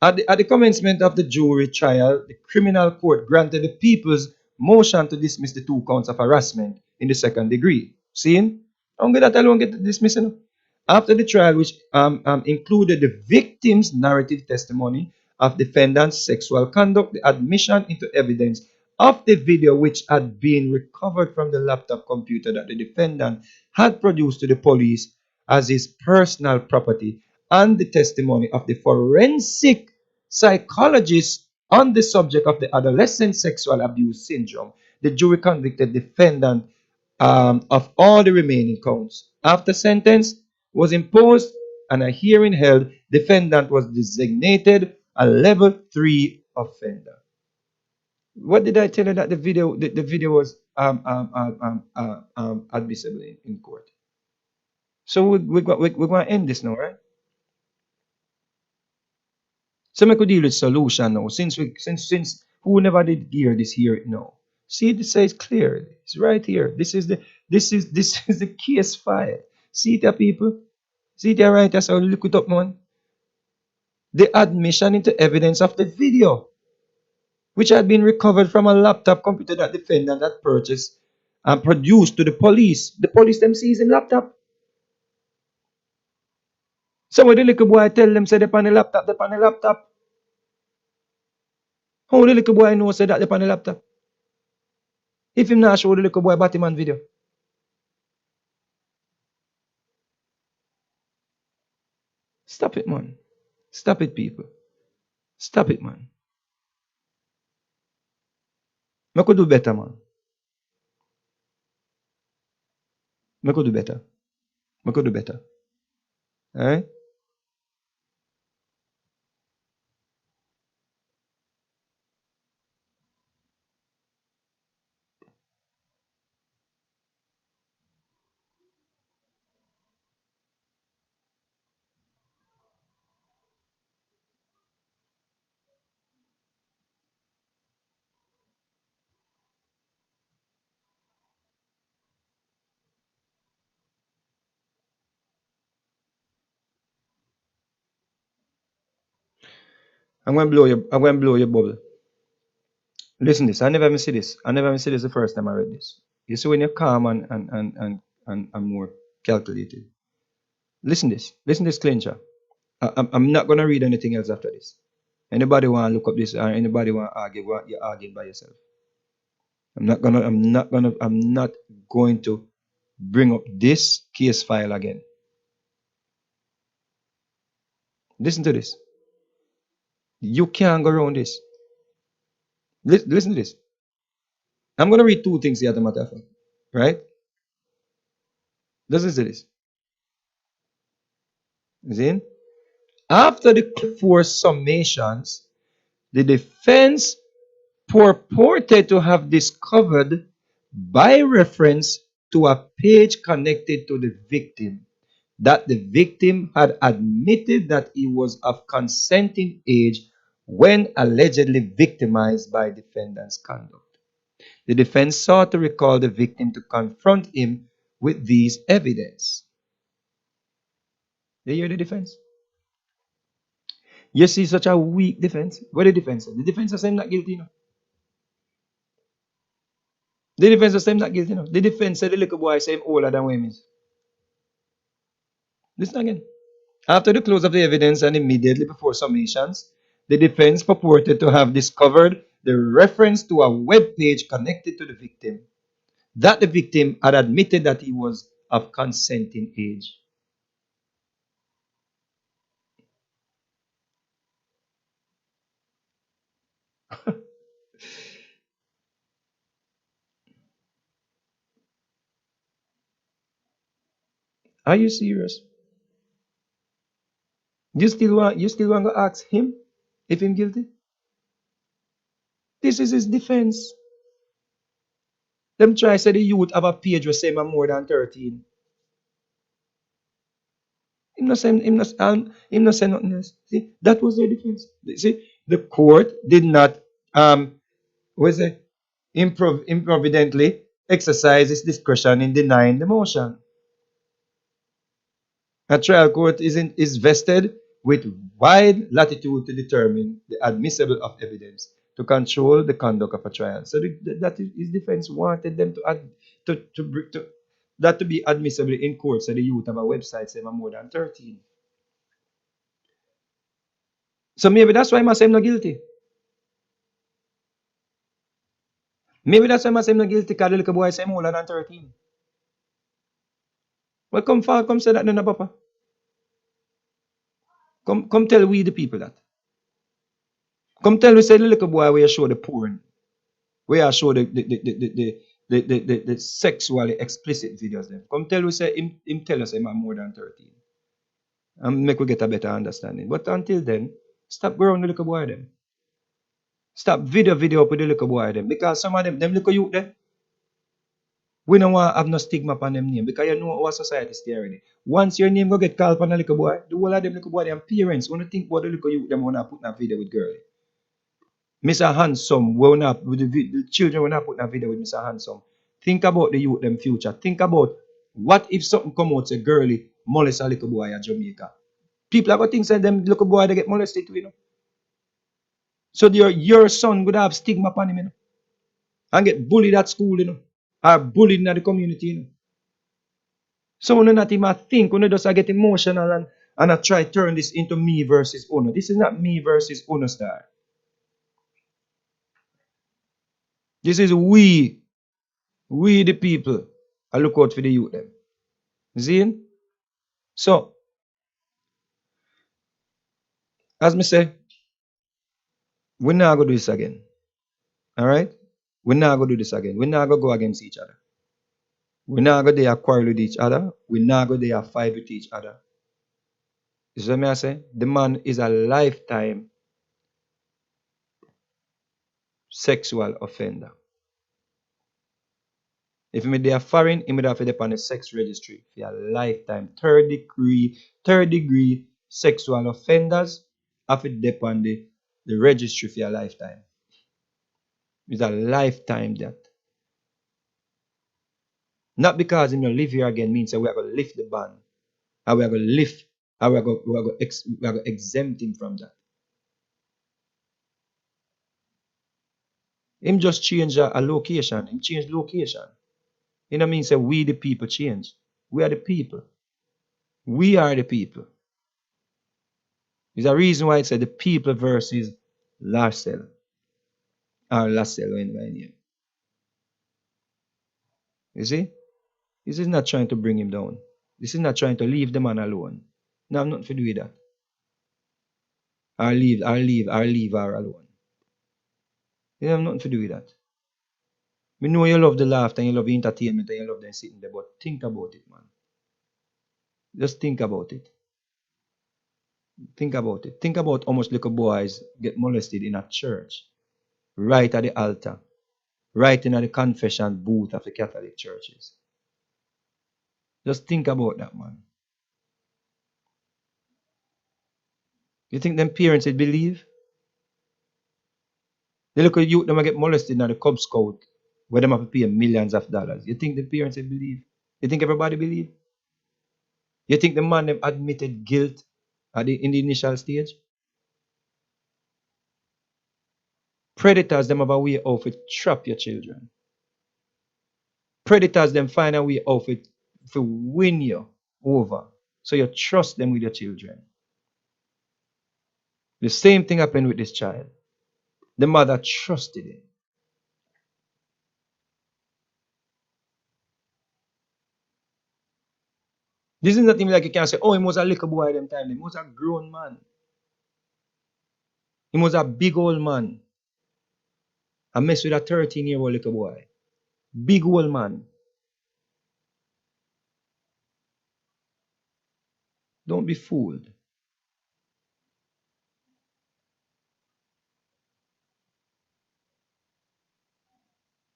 At the commencement of the jury trial, the criminal court granted the people's motion to dismiss the two counts of harassment in the second degree. Seeing? I'm going to tell you, get dismissed. After the trial, which included the victim's narrative testimony of defendant's sexual conduct, the admission into evidence of the video which had been recovered from the laptop computer that the defendant had produced to the police as his personal property, and the testimony of the forensic psychologist on the subject of the adolescent sexual abuse syndrome, the jury convicted defendant of all the remaining counts. After sentence was imposed and a hearing held, defendant was designated a level 3 offender. What did I tell you that the video was admissible in court? So we're going to end this now, right? So we could deal with solution now. Since who never did hear this here now. See, this says clearly. It's right here. This is the case file. See it here, people. See it here, right? That's how look it up, man. The admission into evidence of the video, which had been recovered from a laptop computer that defendant had purchased and produced to the police. The police them sees him laptop. So when the little boy tell them say they on the laptop, they on the laptop. How the little boy know say that they on the laptop? If him not show the little boy Batman video. Stop it, man. Stop it, people. Stop it, man. I could do better, man. I could do better. I could do better. Alright? I'm gonna blow your bubble. Listen this. I never even see this. I never even see this the first time I read this. You see when you're calm and more calculated. Listen this. Listen this clincher. I'm not gonna read anything else after this. Anybody wanna look up this or anybody wanna argue, you're arguing by yourself. I'm not going to bring up this case file again. Listen to this. You can't go around this. Listen to this. I'm going to read two things here, as a matter of fact. Right? Listen to this. See? After the four summations, the defense purported to have discovered by reference to a page connected to the victim that the victim had admitted that he was of consenting age when allegedly victimized by defendant's conduct. The defense sought to recall the victim to confront him with these evidence. They hear the defense. You see such a weak defense. What the defense? The defense is saying not guilty. No? The defense was say him not guilty. No. The defense said the little boy say him older than him is. Listen again. After the close of the evidence and immediately before summations, the defense purported to have discovered the reference to a web page connected to the victim, that the victim had admitted that he was of consenting age. Are you serious? You still want to ask him if him guilty? This is his defense. Them try say the youth have a page where say him more than 13. Him not say nothing else. See, that was their defense. See, the court did not was it improvidently exercise its discretion in denying the motion. A trial court is vested with wide latitude to determine the admissible of evidence to control the conduct of a trial. So that is his defense wanted them to that to be admissible in court. So the youth have a website saying I'm more than 13. So maybe that's why I say I'm not guilty. Maybe that's why I say I'm not guilty because the little boy say I'm older than 13. Well, come say that then, Papa. Come tell we the people that. Come tell me, say the little boy where you show the porn, where you show the sexually explicit videos them. Come tell we say him tell us him more than 13. And make we get a better understanding. But until then, stop growing the little boy them. Stop video up with the little boy them. Because some of them little youth there, we don't want to have no stigma upon them name. Because you know our society is there already. Once your name go get called upon a little boy, the whole of them little boy, them parents, when you think about the little youth, them want to put in a video with girl. Mr. Handsome, we not with the children will not put in a video with Mr. Handsome. Think about the youth them future. Think about what if something come out say girly molest a little boy at Jamaica. People are going to think say them little boy they get molested too, you know. So your son would have stigma upon him, you know, and get bullied at school, you know, or bullied in the community, you know. So when not even think, when just get emotional and I try turn this into me versus Uno. This is not me versus Uno star. This is we the people. I look out for the youth them. See? So, as me say, we're not gonna do this again. Alright? We're not gonna do this again. We're not gonna go against each other. We're not gonna dare quarrel with each other. We're not gonna dare fight with each other. You see what I say? The man is a lifetime sexual offender. If me there foreign, he would have to depend on the sex registry for a lifetime. Third degree sexual offenders have to depend on the registry for a lifetime. It's a lifetime that. Not because him not live here again means that we are going to lift the ban. And we are going to lift, and we are going to exempt him from that. Him just change a location. Him change location. You know what I mean? Say we the people change. We are the people. We are the people. There's a reason why it said the people versus Larcel. Or Larcel when my name. You see? This is not trying to bring him down. This is not trying to leave the man alone. No, I'm not for doing that. I'll leave her alone. You have nothing to do with that. We know you love the laughter and you love the entertainment and you love them sitting there, but think about it, man. Just think about it. Think about it. Think about how much little boys get molested in a church, right at the altar, right in the confession booth of the Catholic churches. Just think about that, man. You think them parents would believe? The little youth them get molested in the Cub Scout where them have to pay millions of dollars. You think the parents would believe? You think everybody believe? You think the man them admitted guilt in the initial stage? Predators them have a way of to trap your children. Predators them find a way out to win you over. So you trust them with your children. The same thing happened with this child. The mother trusted him. This is not even like you can say, oh, he was a little boy at them time. He was a grown man. He was a big old man. I mess with a 13-year-old little boy. Big old man. Don't be fooled.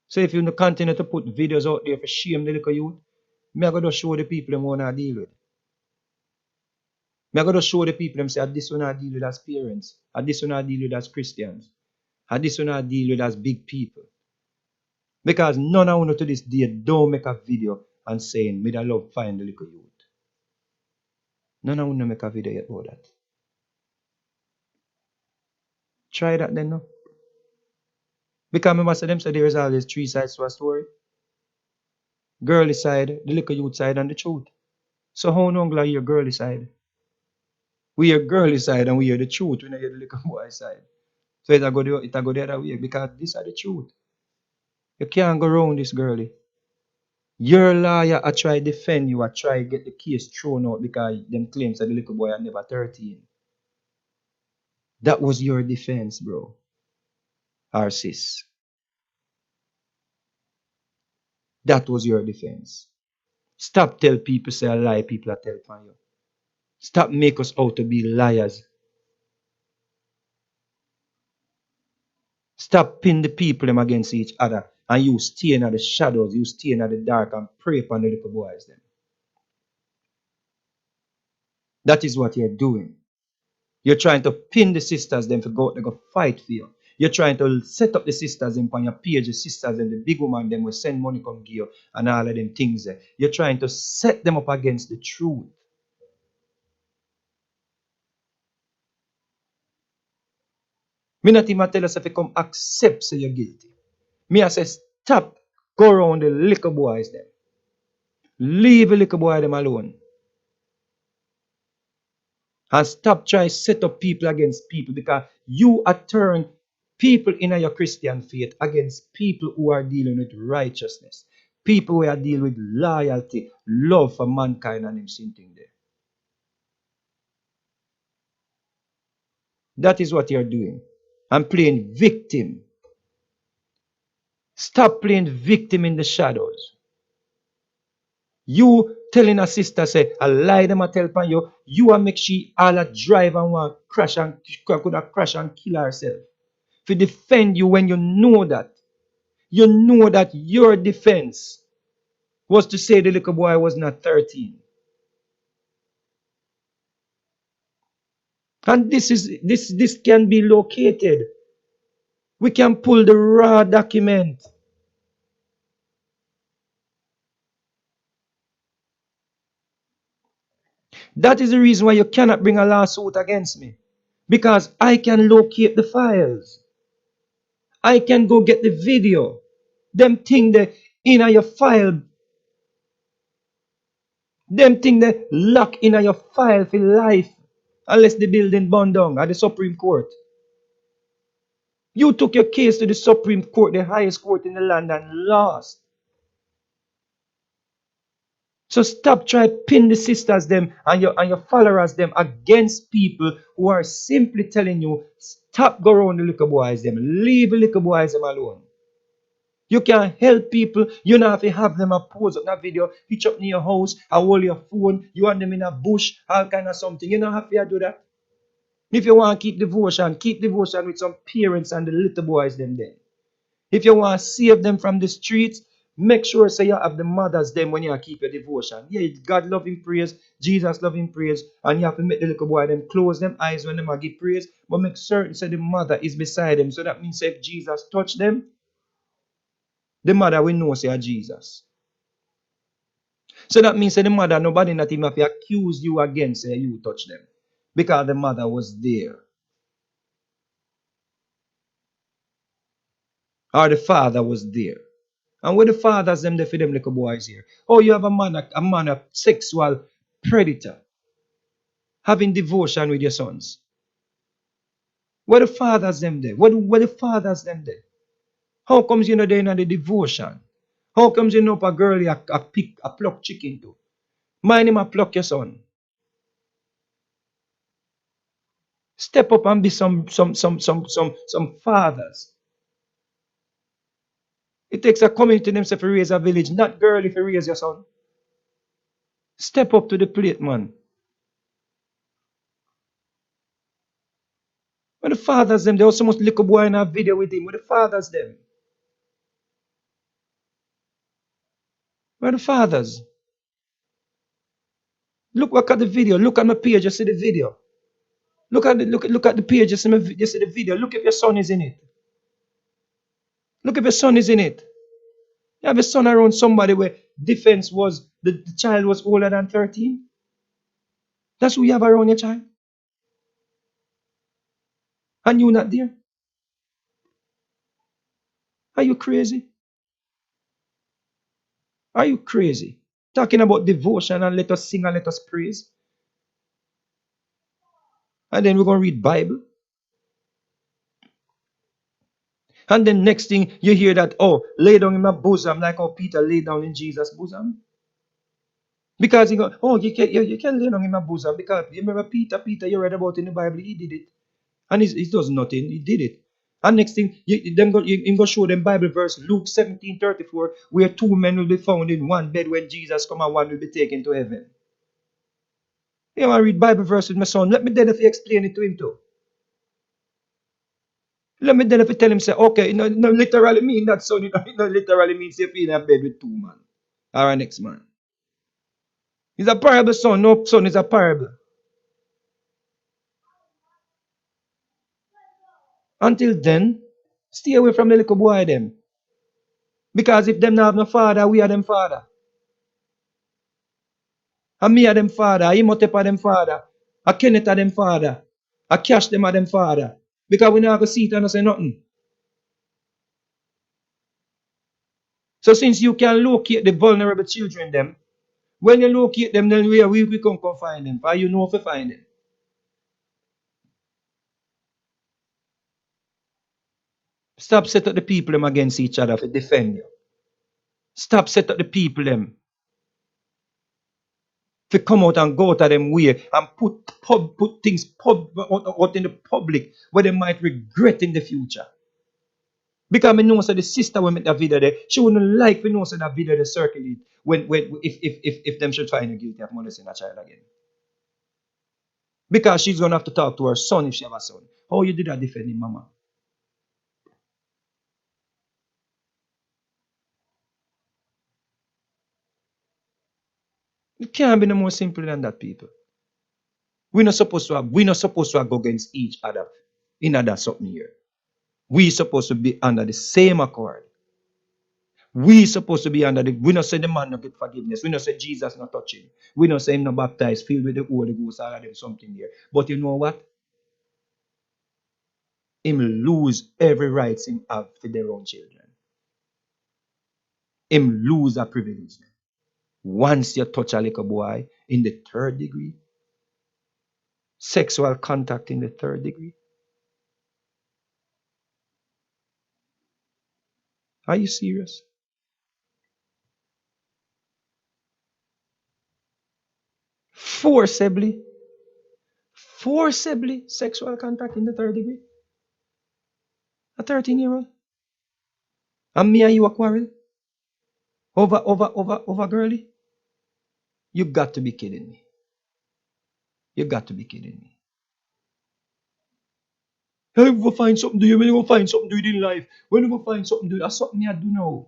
So if you continue to put videos out there for shame the little youth, me I gotta show the people them wanna deal with. Me I gotta show the people them say this one I deal with as parents, this one I deal with as Christians, this one I deal with as big people. Because none of you to this day don't make a video and saying me that love find the little youth. None of you make a video yet about that. Try that then no. Because remember say them say there is always three sides to a story. Girly side, the little youth side, and the truth. So how long are your girly side? We hear girly side and we hear the truth. We don't hear the little boy side. So it go the other way because these are the truth. You can't go around this girly. Your lawyer I try defend you, I try get the case thrown out because them claims that the little boy are never 13. That was your defense, bro. Or sis. That was your defense. Stop tell people say a lie people are telling you. Stop make us out to be liars. Stop pin the people them against each other and you stay in the shadows, you stay in the dark and pray upon the little boys them. That is what you're doing. You're trying to pin the sisters them to go out and go fight for you. You're trying to set up the sisters them on your page, the sisters and the big woman them will send money come give you and all of them things there. You're trying to set them up against the truth. Me not even tell us if you come accept say you're guilty. Me I say stop, go around the little boys them. Leave the little boy them alone. And stop trying to set up people against people because you are turning people in your Christian faith against people who are dealing with righteousness. People who are dealing with loyalty, love for mankind and him thing there. That is what you're doing. I'm playing victim. Stop playing victim in the shadows. You telling a sister say a lie them a tell upon you, you a make she all a drive and want crash and could have crash and kill herself. To defend you when you know that. You know that your defense was to say the little boy was not 13. And this can be located. We can pull the raw document. That is the reason why you cannot bring a lawsuit against me. Because I can locate the files. I can go get the video. Them thing that in your file. Them thing that lock in your file for life. Unless the building burned down at the Supreme Court. You took your case to the Supreme Court, the highest court in the land, and lost. So stop trying to pin the sisters them and your followers them against people who are simply telling you, stop go around the little boys them, leave the little boys them alone. You can help people, you don't have to have them a pose up that video, hitch up near your house, and hold your phone, you want them in a bush, all kind of something. You don't have to do that. If you want to keep devotion with some parents and the little boys them there. If you want to save them from the streets, make sure say you have the mothers them when you keep your devotion. Yeah, God love him praise, Jesus love him praise, and you have to make the little boy them close them eyes when them give praise, but make certain say the mother is beside them. So that means if Jesus touch them, the mother will know say Jesus. So that means say the mother, nobody not even have to accuse you again, say you touch them. Because the mother was there. Or the father was there. And where the fathers them there for them little boys here? Oh, you have a sexual predator having devotion with your sons. Where the fathers them there? Where the fathers them there? How comes you know they're in the devotion? How comes you know if a girl a pluck chicken to? Mind him a pluck your son. Step up and be some fathers. It takes a community themselves to raise a village, not girl if you raise your son. Step up to the plate, man. When the fathers them, there was so much little boy in a video with him. Where the fathers them? Where the fathers? Look at the video. Look at my page, you see the video. Look at the page, you see the video. Look if your son is in it. Look if your son is in it. You have a son around somebody where defense was the child was older than 13. That's who you have around your child. And you not there. Are you crazy? Are you crazy? Talking about devotion and let us sing and let us praise. And then we're going to read Bible. And then next thing you hear that, oh, lay down in my bosom, like how Peter laid down in Jesus' bosom. Because you go, oh, you can lay down in my bosom. Because you remember Peter, you read about in the Bible, he did it. And he does nothing, he did it. And next thing, you go show them Bible verse, Luke 17:34, where two men will be found in one bed when Jesus come and one will be taken to heaven. You want to read Bible verse with my son, let me then if you explain it to him too. Let me then if you tell him, say, okay, no literally mean that son, literally means you're in a bed with two men. Or a next man. It's a parable, son. No, son, it's a parable. Until then, stay away from the little boy them. Because if them not have no father, we are them father. And me are them father. Imhotep are them father. A Kenneth are them father. A Cash them are them father. Because we not go see it and not say nothing. So since you can locate the vulnerable children them, when you locate them, then we can come find them. For you know if you find them. Stop set up the people them against each other to defend you. Stop set up the people them to come out and go to them way and put things out in the public where they might regret in the future. Because I know so the sister will make that video there, she wouldn't like to know so that video they circulate when if them should find you guilty of molesting a child again. Because she's gonna have to talk to her son if she have a son. How you did that defending mama? It can't be no more simple than that, people. We're not supposed to go against each other in other something here. We supposed to be under the same accord. We supposed to be under the. We not say the man not get forgiveness. We not say Jesus not touching. We not say him not baptized, filled with the Holy Ghost, or them something there. But you know what? Him lose every rights him have for their own children. Him lose a privilege. Once you touch a little boy in the third degree, sexual contact in the third degree. Are you serious? Forcibly, forcibly sexual contact in the third degree. A 13-year-old. And me and you a quarrel over girly. You got to be kidding me. You got to be kidding me. Hey, you go find something to do. When you go find something to do in life, when you go find something to do, that's something me I do now.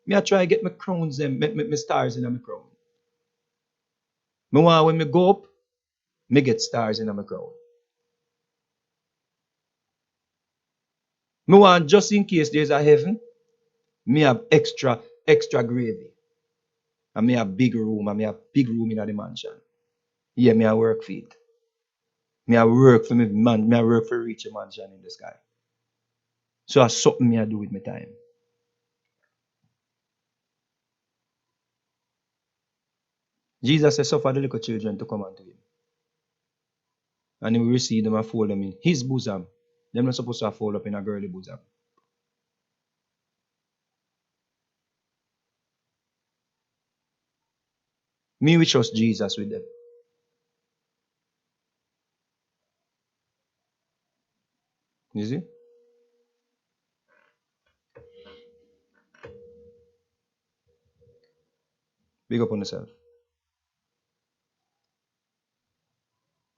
Me I try to get my crowns them, my stars in my crown. Me want when me go up, me get stars in my crown. Me want just in case there's a heaven, me have extra gravy. And me have big room, and me have big room in the mansion. Yeah, me I work for it. Me I work for me man, me I work for reach a mansion in the sky. So that's something me I do with my time. Jesus said, suffer the little children to come unto him. And he will receive them and fold them in his bosom. They're not supposed to fold up in a girly bosom. Me, we trust Jesus with them. You see? Big up on yourself.